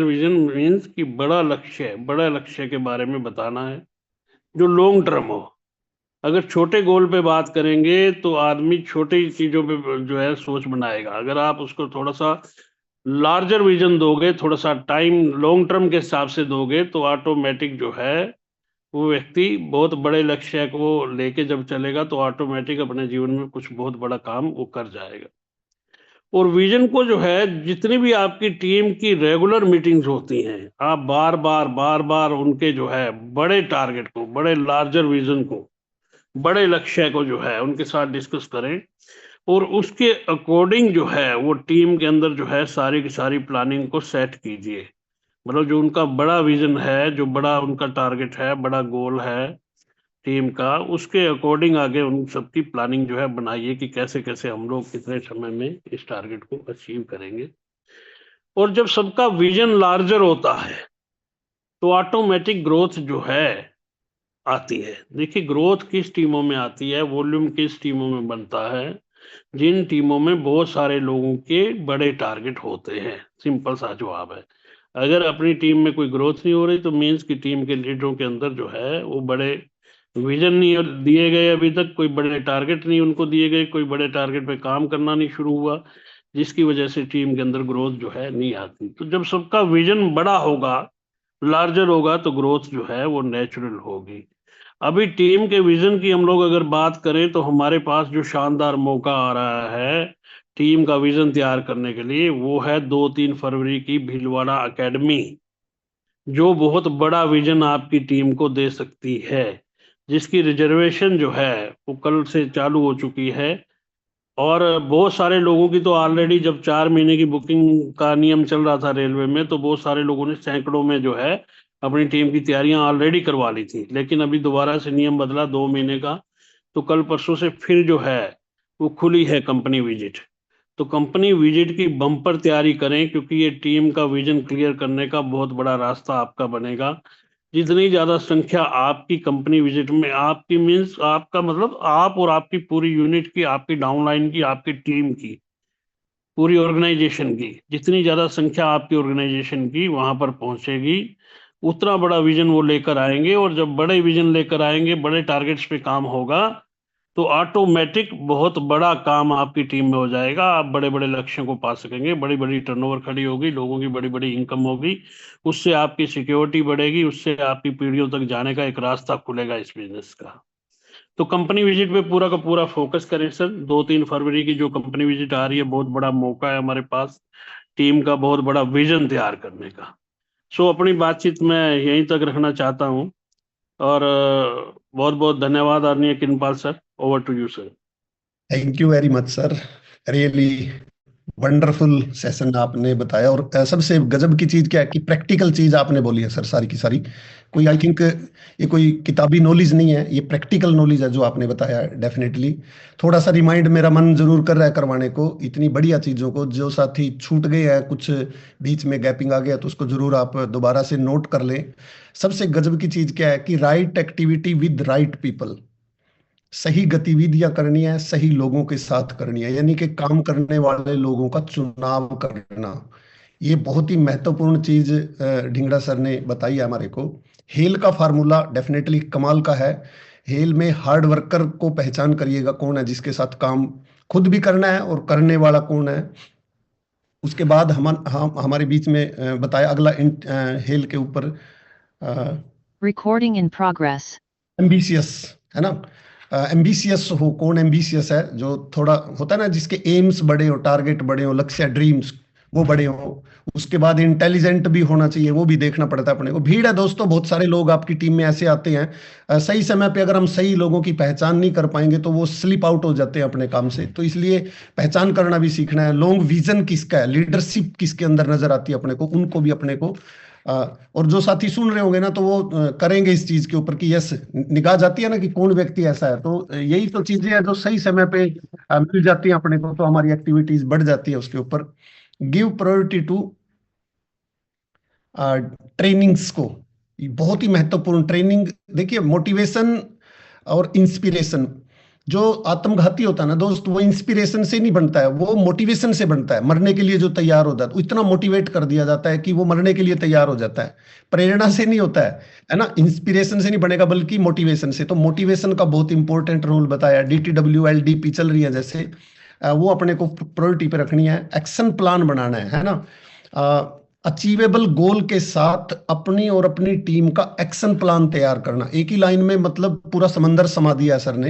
विजन मीन्स कि बड़ा लक्ष्य के बारे में बताना है जो लॉन्ग टर्म हो। अगर छोटे गोल पे बात करेंगे तो आदमी छोटी चीजों पे जो है सोच बनाएगा। अगर आप उसको थोड़ा सा लार्जर विजन दोगे, थोड़ा सा टाइम लॉन्ग टर्म के हिसाब से दोगे, तो ऑटोमेटिक जो है वो व्यक्ति बहुत बड़े लक्ष्य को लेके जब चलेगा तो ऑटोमेटिक अपने जीवन में कुछ बहुत बड़ा काम वो कर जाएगा। और विजन को जो है, जितनी भी आपकी टीम की रेगुलर मीटिंग्स होती हैं, आप बार बार उनके जो है बड़े टारगेट को, बड़े लार्जर विजन को, बड़े लक्ष्य को जो है उनके साथ डिस्कस करें। और उसके अकॉर्डिंग जो है वो टीम के अंदर जो है सारी की सारी प्लानिंग को सेट कीजिए। मतलब जो उनका बड़ा विजन है, जो बड़ा उनका टारगेट है, बड़ा गोल है टीम का, उसके अकॉर्डिंग आगे उन सबकी प्लानिंग जो है बनाइए कि कैसे कैसे हम लोग कितने समय में इस टारगेट को अचीव करेंगे। और जब सबका विजन लार्जर होता है तो ऑटोमेटिक ग्रोथ जो है आती है। देखिए, ग्रोथ किस टीमों में आती है, वॉल्यूम किस टीमों में बनता है, जिन टीमों में बहुत सारे लोगों के बड़े टारगेट होते हैं। सिंपल सा जवाब है। अगर अपनी टीम में कोई ग्रोथ नहीं हो रही तो मीन्स की टीम के लीडरों के अंदर जो है वो बड़े विजन नहीं दिए गए, अभी तक कोई बड़े टारगेट नहीं उनको दिए गए, कोई बड़े टारगेट पे काम करना नहीं शुरू हुआ, जिसकी वजह से टीम के अंदर ग्रोथ जो है नहीं आती। तो जब सबका विजन बड़ा होगा लार्जर होगा तो ग्रोथ जो है वो नेचुरल होगी। अभी टीम के विजन की हम लोग अगर बात करें तो हमारे पास जो शानदार मौका आ रहा है टीम का विजन तैयार करने के लिए, वो है 2-3 फरवरी की भीलवाड़ा एकेडमी, जो बहुत बड़ा विजन आपकी टीम को दे सकती है, जिसकी रिजर्वेशन जो है वो कल से चालू हो चुकी है। और बहुत सारे लोगों की तो ऑलरेडी, जब 4 महीने की बुकिंग का नियम चल रहा था रेलवे में, तो बहुत सारे लोगों ने सैकड़ों में जो है अपनी टीम की तैयारियां ऑलरेडी करवा ली थी। लेकिन अभी दोबारा से नियम बदला 2 महीने का, तो कल परसों से फिर जो है वो खुली है कंपनी विजिट। तो कंपनी विजिट की बम्पर तैयारी करें, क्योंकि ये टीम का विजन क्लियर करने का बहुत बड़ा रास्ता आपका बनेगा। जितनी ज्यादा संख्या आपकी कंपनी विजिट में, आपकी मीन्स आपका मतलब आप और आपकी पूरी यूनिट की, आपकी डाउनलाइन की, आपकी टीम की, पूरी ऑर्गेनाइजेशन की, जितनी ज्यादा संख्या आपकी ऑर्गेनाइजेशन की वहां पर पहुंचेगी, उतना बड़ा विजन वो लेकर आएंगे। और जब बड़े विजन लेकर आएंगे, बड़े टारगेट्स पे काम होगा, तो ऑटोमेटिक बहुत बड़ा काम आपकी टीम में हो जाएगा। आप बड़े बड़े लक्ष्यों को पा सकेंगे, बड़ी बड़ी टर्नओवर खड़ी होगी, लोगों की बड़ी बड़ी इनकम होगी, उससे आपकी सिक्योरिटी बढ़ेगी, उससे आपकी पीढ़ियों तक जाने का एक रास्ता खुलेगा इस बिजनेस का। तो कंपनी विजिट पे पूरा का पूरा फोकस करें सर। 2-3 फरवरी की जो कंपनी विजिट आ रही है, बहुत बड़ा मौका है हमारे पास टीम का बहुत बड़ा विजन तैयार करने का। सो अपनी बातचीत मैं यहीं तक रखना चाहता हूँ, और बहुत बहुत धन्यवाद आदरणीय Kinpal sir. Over to you sir. Thank you very much sir, really wonderful session आपने बताया। और सबसे गजब की चीज क्या है कि प्रैक्टिकल चीज आपने बोली है सर, सारी की सारी। कोई आई थिंक ये कोई किताबी नॉलेज नहीं है, ये प्रैक्टिकल नॉलेज है जो आपने बताया है। डेफिनेटली थोड़ा सा रिमाइंड मेरा मन जरूर कर रहा है करवाने को इतनी बढ़िया चीजों को। जो साथी छूट गए हैं, कुछ बीच में गैपिंग आ गया, तो उसको जरूर आप दोबारा से नोट कर लें। सबसे गजब की चीज क्या है कि right activity with right people, सही गतिविधियां करनी है, सही लोगों के साथ करनी है, यानी कि काम करने वाले लोगों का चुनाव करना। ये बहुत ही महत्वपूर्ण चीज ढिंगड़ा सर ने बताई है हमारे को। हेल का फार्मूला डेफिनेटली कमाल का है। हेल में हार्ड वर्कर को पहचान करिएगा, कौन है जिसके साथ काम खुद भी करना है और करने वाला कौन है। उसके बाद हम हमारे बीच में बताया अगला हेल के ऊपर Recording in progress. एम्बिशियस, है ना। एम्बिशियस हो, कौन एम्बिशियस है, जो थोड़ा होता है ना, जिसके एम्स बड़े हो, टारगेट बड़े हो, लक्ष्य ड्रीम्स वो बड़े हो। उसके बाद इंटेलिजेंट भी होना चाहिए, वो भी देखना पड़ता है अपने को। भीड़ है दोस्तों, बहुत सारे लोग आपकी टीम में ऐसे आते हैं, सही समय पे अगर हम सही लोगों की पहचान नहीं कर पाएंगे तो वो स्लिप आउट हो जाते हैं अपने काम से। तो इसलिए पहचान करना भी सीखना है। लॉन्ग विजन किसका है, लीडरशिप किसके अंदर नजर आती है अपने को, उनको भी अपने को और जो साथी सुन रहे होंगे ना, तो वो करेंगे इस चीज के ऊपर कि यस, निगाह जाती है ना कि कौन व्यक्ति ऐसा है। तो यही तो चीजें हैं जो सही समय पे मिल जाती हैं अपने को, तो हमारी एक्टिविटीज बढ़ जाती है उसके ऊपर। गिव प्रायोरिटी टू ट्रेनिंग्स को, बहुत ही महत्वपूर्ण ट्रेनिंग। देखिए मोटिवेशन और इंस्पिरेशन, जो आत्मघाती होता है ना दोस्त, वो इंस्पिरेशन से नहीं बनता है, वो मोटिवेशन से बनता है। मरने के लिए जो तैयार हो जाता है, इतना मोटिवेट कर दिया जाता है कि वो मरने के लिए तैयार हो जाता है। प्रेरणा से नहीं होता है ना, इंस्पिरेशन से नहीं बनेगा बल्कि मोटिवेशन से। तो मोटिवेशन का बहुत इंपॉर्टेंट रोल बताया। DTW LDP चल रही है जैसे, वो अपने को प्रायोरिटी पे रखनी है। एक्शन प्लान बनाना है ना, अचीवेबल गोल के साथ अपनी और अपनी टीम का एक्शन प्लान तैयार करना। एक ही लाइन में मतलब पूरा समंदर समा दिया सर ने।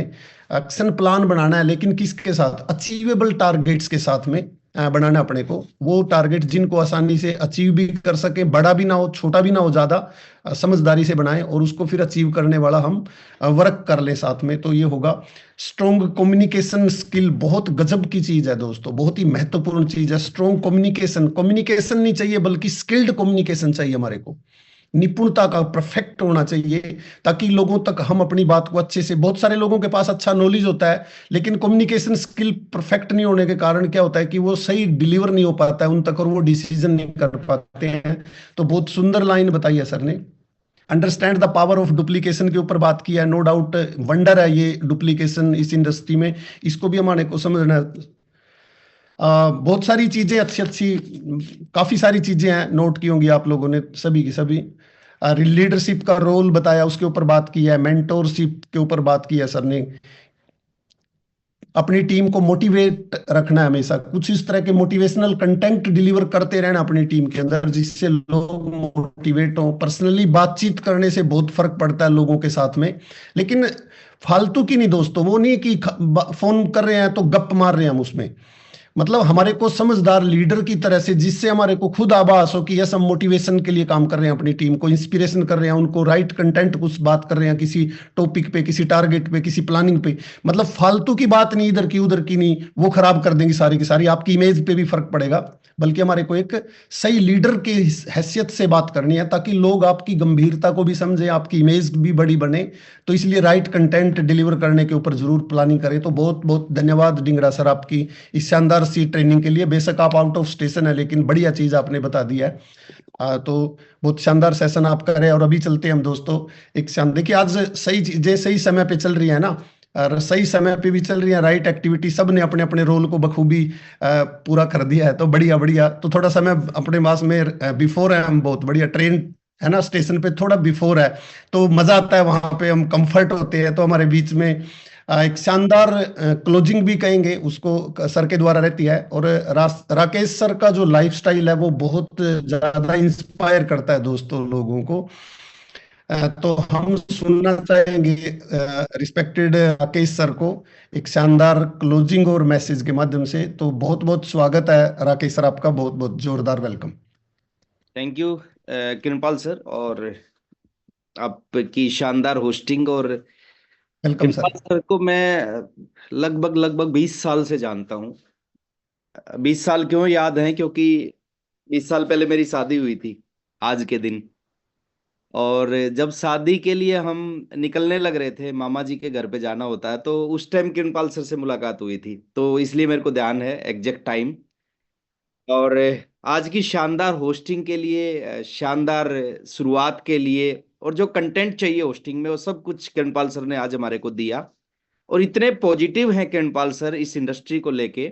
एक्शन प्लान बनाना है, लेकिन किसके साथ, अचीवेबल टारगेट्स के साथ में बनाना अपने को। वो टारगेट जिनको आसानी से अचीव भी कर सके, बड़ा भी ना हो छोटा भी ना हो, ज्यादा समझदारी से बनाएं और उसको फिर अचीव करने वाला हम वर्क कर ले साथ में। तो ये होगा। स्ट्रॉन्ग कम्युनिकेशन स्किल बहुत गजब की चीज है दोस्तों, बहुत ही महत्वपूर्ण चीज है। स्ट्रॉन्ग कम्युनिकेशन, कम्युनिकेशन नहीं चाहिए बल्कि स्किल्ड कम्युनिकेशन चाहिए हमारे को। निपुणता का परफेक्ट होना चाहिए, ताकि लोगों तक हम अपनी बात को अच्छे से, बहुत सारे लोगों के पास अच्छा नॉलेज होता है लेकिन कम्युनिकेशन स्किल परफेक्ट नहीं होने के कारण क्या होता है कि वो सही डिलीवर नहीं हो पाता है उन तक, और वो डिसीजन नहीं कर पाते हैं। तो बहुत सुंदर लाइन बताई है सर ने। Understand the power of duplication के ऊपर बात किया है। नो डाउट वंडर है ये डुप्लीकेशन इस इंडस्ट्री में, इसको भी हमारे को समझना है। बहुत सारी चीजें अच्छी अच्छी, काफी सारी चीजें हैं, नोट की होंगी आप लोगों ने सभी की सभी। लीडरशिप का रोल बताया, उसके ऊपर बात की है। मेंटोरशिप के ऊपर बात की है सर ने। अपनी टीम को मोटिवेट रखना है, हमेशा कुछ इस तरह के मोटिवेशनल कंटेंट डिलीवर करते रहना अपनी टीम के अंदर, जिससे लोग मोटिवेट हों। पर्सनली बातचीत करने से बहुत फर्क पड़ता है लोगों के साथ में, लेकिन फालतू की नहीं दोस्तों, वो नहीं कि फोन कर रहे हैं तो गप मार रहे हैं हम उसमें। मतलब हमारे को समझदार लीडर की तरह से, जिससे हमारे को खुद आभास हो कि यस हम मोटिवेशन के लिए काम कर रहे हैं, अपनी टीम को इंस्पिरेशन कर रहे हैं, उनको राइट कंटेंट कुछ बात कर रहे हैं किसी टॉपिक पे, किसी टारगेट पे, किसी प्लानिंग पे। मतलब फालतू की बात नहीं, इधर की उधर की नहीं, वो खराब कर देंगी सारी की सारी, आपकी इमेज पे भी फर्क पड़ेगा। बल्कि हमारे को एक सही लीडर की हैसियत से बात करनी है, ताकि लोग आपकी गंभीरता को भी समझें, आपकी इमेज भी बड़ी बने। तो इसलिए राइट कंटेंट डिलीवर करने के ऊपर जरूर प्लानिंग करें। तो बहुत बहुत धन्यवाद डिंगरा सर आपकी इस शानदार सी ट्रेनिंग के लिए। बेशक आप आउट ऑफ स्टेशन है, लेकिन बढ़िया चीज आपने बता दिया है। तो बहुत शानदार सेशन आपका रहे। और अभी चलते हैं हम दोस्तों एक शान, देखिए आज सही चीजें सही समय पे चल रही है ना, और सही समय पे भी चल रही है, राइट एक्टिविटी, सब ने अपने अपने रोल को बखूबी पूरा कर दिया है। तो बढ़िया बढ़िया। तो थोड़ा समय अपने पास में बिफोर है, हम बहुत बढ़िया, ट्रेन है ना स्टेशन पे थोड़ा बिफोर है, तो मजा आता है, वहां पे हम कंफर्ट होते हैं। तो हमारे बीच में एक शानदार क्लोजिंग भी कहेंगे उसको सर के द्वारा रहती है। और राकेश सर का जो लाइफस्टाइल है वो बहुत ज्यादा इंस्पायर करता है दोस्तों लोगों को। तो हम सुनना चाहेंगे रिस्पेक्टेड राकेश सर को एक शानदार क्लोजिंग और मैसेज के माध्यम से। तो बहुत बहुत स्वागत है राकेश सर आपका, बहुत बहुत जोरदार welcome. Thank you Kiranpal sir, और आपकी शानदार होस्टिंग। और वेलकम सर। किरणपाल सर को मैं लगभग 20 साल से जानता हूँ। 20 साल क्यों याद है? क्योंकि 20 साल पहले मेरी शादी हुई थी आज के दिन। और जब शादी के लिए हम निकलने लग रहे थे, मामा जी के घर पे जाना होता है, तो उस टाइम किरणपाल सर से मुलाकात हुई थी। तो इसलिए मेरे को ध्यान है एग्जैक्ट टाइम। और आज की शानदार होस्टिंग के लिए, शानदार शुरुआत के लिए, और जो कंटेंट चाहिए होस्टिंग में, वो सब कुछ किरणपाल सर ने आज हमारे को दिया। और इतने पॉजिटिव हैं किरणपाल सर इस इंडस्ट्री को लेके।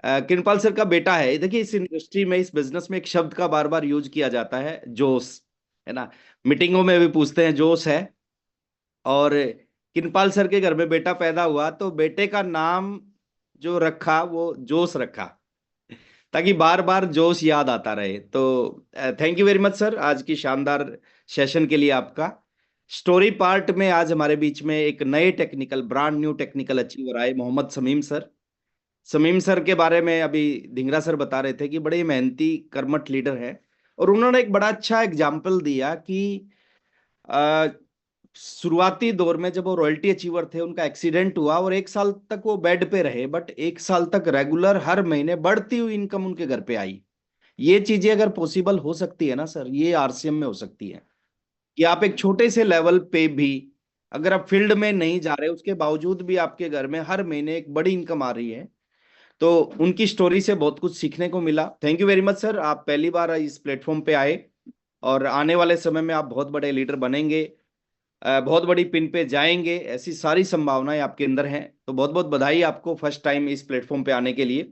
किरणपाल सर का बेटा है। देखिए, इस इंडस्ट्री में, इस बिजनेस में एक शब्द का बार बार यूज किया जाता है, जोश, है ना। मीटिंगों में भी पूछते हैं जोश है। और किरणपाल सर के घर में बेटा पैदा हुआ, तो बेटे का नाम जो रखा वो जोश रखा, ताकि बार बार जोश याद आता रहे। तो thank you very much sir, आज की शानदार सेशन के लिए आपका। स्टोरी पार्ट में आज हमारे बीच में एक नए technical, brand new technical achiever आए, मोहम्मद समीम सर। समीम सर के बारे में अभी धिंगरा सर बता रहे थे कि बड़े मेहनती कर्मठ लीडर हैं। और उन्होंने एक बड़ा अच्छा एग्जाम्पल दिया कि शुरुआती दौर में जब वो रॉयल्टी अचीवर थे, उनका एक्सीडेंट हुआ और 1 साल तक वो बेड पे रहे, बट 1 साल तक रेगुलर हर महीने बढ़ती हुई इनकम उनके घर पे आई। ये चीजें अगर पॉसिबल हो सकती है ना सर, ये आरसीएम में हो सकती है कि आप एक छोटे से लेवल पे भी, अगर आप फील्ड में नहीं जा रहे, उसके बावजूद भी आपके घर में हर महीने एक बड़ी इनकम आ रही है। तो उनकी स्टोरी से बहुत कुछ सीखने को मिला। Thank you very much sir, आप पहली बार इस प्लेटफॉर्म पे आए, और आने वाले समय में आप बहुत बड़े लीडर बनेंगे, बहुत बड़ी पिन पे जाएंगे, ऐसी सारी संभावनाएं आपके अंदर हैं। तो बहुत बहुत बधाई आपको फर्स्ट टाइम इस प्लेटफॉर्म पे आने के लिए।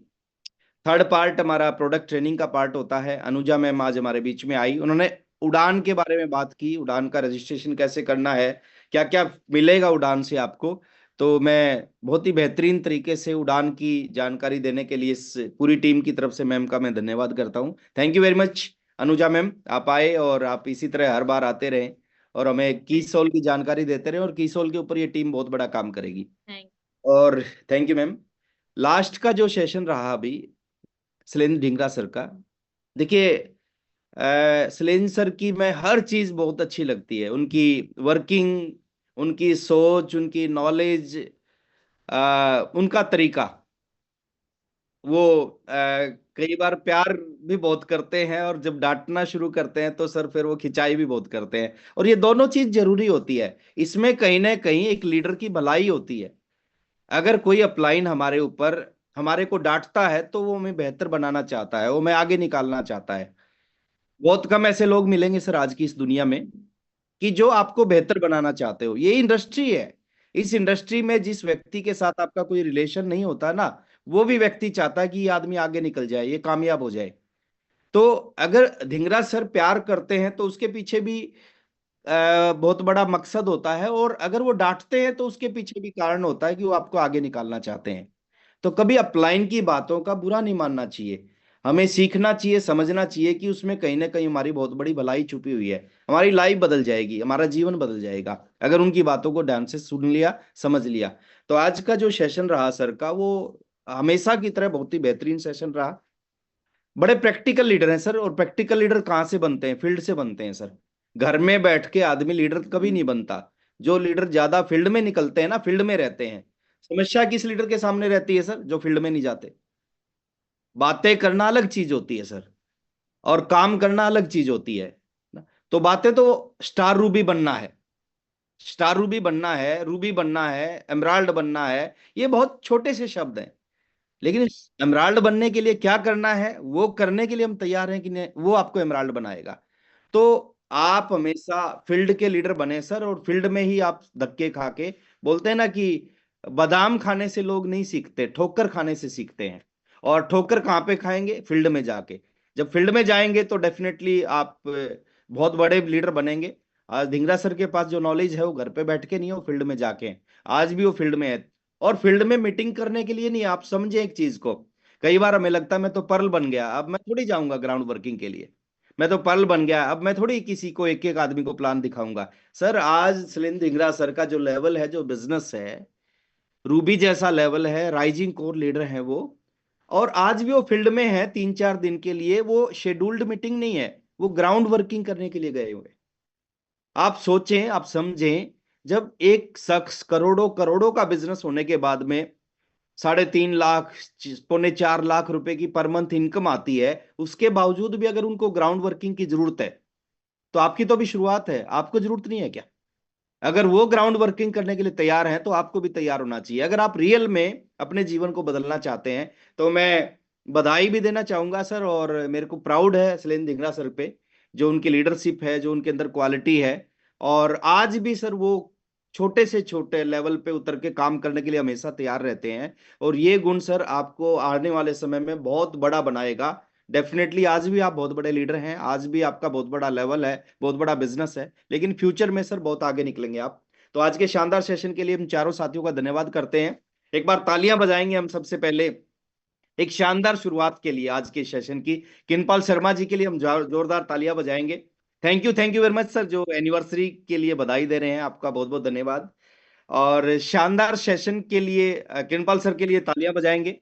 थर्ड पार्ट हमारा प्रोडक्ट ट्रेनिंग का पार्ट होता है। अनुजा मैम आज हमारे बीच में आई, उन्होंने उड़ान के बारे में बात की, उड़ान का रजिस्ट्रेशन कैसे करना है, क्या क्या मिलेगा उड़ान से आपको। तो मैं बहुत ही बेहतरीन तरीके से उड़ान की जानकारी देने के लिए इस पूरी टीम की तरफ से मैम का मैं धन्यवाद करता हूँ। Thank you very much Anuja ma'am, आप आए और आप इसी तरह हर बार आते रहें और हमें कीसोल की जानकारी देते रहे, और कीसोल के ऊपर ये टीम बहुत बड़ा काम करेगी। और थैंक यू मैम। लास्ट का जो सेशन रहा अभी शैलेंद्र ढींगरा सर का, देखिए शैलेंद्र सर की मैं हर चीज बहुत अच्छी लगती है, उनकी वर्किंग, उनकी सोच, उनकी नॉलेज, उनका तरीका। वो कई बार प्यार भी बहुत करते हैं, और जब डांटना शुरू करते हैं तो सर फिर वो खिंचाई भी बहुत करते हैं। और ये दोनों चीज जरूरी होती है, इसमें कहीं ना कहीं एक लीडर की भलाई होती है। अगर कोई अपलाइन हमारे ऊपर, हमारे को डांटता है, तो वो हमें बेहतर बनाना चाहता है, वो हमें आगे निकालना चाहता है। बहुत कम ऐसे लोग मिलेंगे सर आज की इस दुनिया में कि जो आपको बेहतर बनाना चाहते हो। ये इंडस्ट्री है, इस इंडस्ट्री में जिस व्यक्ति के साथ आपका कोई रिलेशन नहीं होता ना, वो भी व्यक्ति चाहता है कि ये आदमी आगे निकल जाए, ये कामयाब हो जाए। तो अगर धिंगरा सर प्यार करते हैं, तो उसके पीछे भी बहुत बड़ा मकसद होता है, और अगर वो डांटते हैं तो उसके पीछे भी कारण होता है कि वो आपको आगे निकालना चाहते हैं। तो कभी अपलाइन की बातों का बुरा नहीं मानना चाहिए, हमें सीखना चाहिए, समझना चाहिए कि उसमें कहीं ना कहीं हमारी बहुत बड़ी भलाई छुपी हुई है, हमारी लाइफ बदल जाएगी, हमारा जीवन बदल जाएगा अगर उनकी बातों को ध्यान से सुन लिया, समझ लिया। तो आज का जो सेशन रहा सर का, वो हमेशा की तरह बहुत ही बेहतरीन सेशन रहा। बड़े प्रैक्टिकल लीडर हैं सर, और प्रैक्टिकल लीडर कहाँ से बनते हैं? फील्ड से बनते हैं सर। घर में बैठ के आदमी लीडर कभी नहीं बनता। जो लीडर ज्यादा फील्ड में निकलते हैं ना, फील्ड में रहते हैं। समस्या किस लीडर के सामने रहती है सर? जो फील्ड में नहीं जाते। बातें करना अलग चीज होती है सर, और काम करना अलग चीज होती है ना। तो बातें तो स्टार रूबी बनना है, स्टार रूबी बनना है, रूबी बनना है, एमराल्ड बनना है, ये बहुत छोटे से शब्द हैं। लेकिन एमराल्ड बनने के लिए क्या करना है, वो करने के लिए हम तैयार हैं कि नहीं, वो आपको एमराल्ड बनाएगा। तो आप हमेशा फील्ड के लीडर बने सर, और फील्ड में ही आप धक्के खा के, बोलते हैं ना कि बादाम खाने से लोग नहीं सीखते, ठोकर खाने से सीखते हैं। और ठोकर कहाँ पे खाएंगे? फील्ड में जाके। जब फील्ड में जाएंगे तो डेफिनेटली आप बहुत बड़े लीडर बनेंगे। आज धिंगरा सर के पास जो नॉलेज है वो घर पे बैठ के नहीं है, वो फील्ड में जाके है। आज भी वो फील्ड में है, और फील्ड में मीटिंग करने के लिए नहीं। आप समझे एक चीज को, कई बार हमें लगता है मैं तो पर्ल बन गया, अब मैं थोड़ी जाऊंगा ग्राउंड वर्किंग के लिए। मैं तो पर्ल बन गया, अब मैं थोड़ी किसी को एक एक आदमी को प्लान दिखाऊंगा। सर आज शैलेंद्र धिंगरा सर का जो लेवल है, जो बिजनेस है, रूबी जैसा लेवल है, राइजिंग कोर लीडर है वो। और आज भी वो फील्ड में है 3-4 दिन के लिए। वो शेड्यूल्ड मीटिंग नहीं है, वो ग्राउंड वर्किंग करने के लिए गए हुए। आप सोचें, आप समझें, जब एक शख्स करोड़ों करोड़ों का बिजनेस होने के बाद में 3.5 लाख 4.25 लाख रुपए की पर मंथ इनकम आती है, उसके बावजूद भी अगर उनको ग्राउंड वर्किंग की जरूरत है, तो आपकी तो अभी शुरुआत है, आपको जरूरत नहीं है क्या? अगर वो ग्राउंड वर्किंग करने के लिए तैयार हैं तो आपको भी तैयार होना चाहिए। अगर आप रियल में अपने जीवन को बदलना चाहते हैं, तो मैं बधाई भी देना चाहूंगा सर, और मेरे को प्राउड है शैलेंद्र धिंगरा सर पे, जो उनकी लीडरशिप है, जो उनके अंदर क्वालिटी है। और आज भी सर वो छोटे से छोटे लेवल पे उतर के काम करने के लिए हमेशा तैयार रहते हैं। और ये गुण सर आपको आने वाले समय में बहुत बड़ा बनाएगा। डेफिनेटली आज भी आप बहुत बड़े लीडर हैं, आज भी आपका बहुत बड़ा लेवल है, बहुत बड़ा बिजनेस है, लेकिन फ्यूचर में सर बहुत आगे निकलेंगे आप। तो आज के शानदार सेशन के लिए हम चारों साथियों का धन्यवाद करते हैं। एक बार तालियां बजाएंगे हम सबसे पहले एक शानदार शुरुआत के लिए आज के सेशन की। किनपाल शर्मा जी के लिए हम जोरदार तालियां बजाएंगे। Thank you very much sir, जो एनिवर्सरी के लिए बधाई दे रहे हैं, आपका बहुत बहुत धन्यवाद। और शानदार सेशन के लिए किनपाल सर के लिए तालियां बजाएंगे।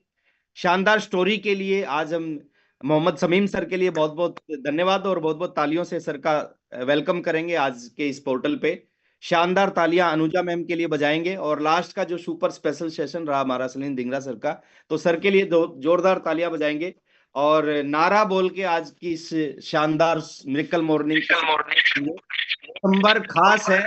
शानदार स्टोरी के लिए आज हम मोहम्मद समीम सर के लिए बहुत बहुत धन्यवाद, और बहुत बहुत तालियों से सर का वेलकम करेंगे आज के इस पोर्टल पे। शानदार तालियां अनुजा मैम के लिए बजाएंगे। और लास्ट का जो सुपर स्पेशल सेशन रहा हमारा शैलेंद्र धिंगरा सर का, तो सर के लिए जोरदार तालियां बजाएंगे। और नारा बोल के आज की इस शानदार मिरेकल मॉर्निंग नंबर खास है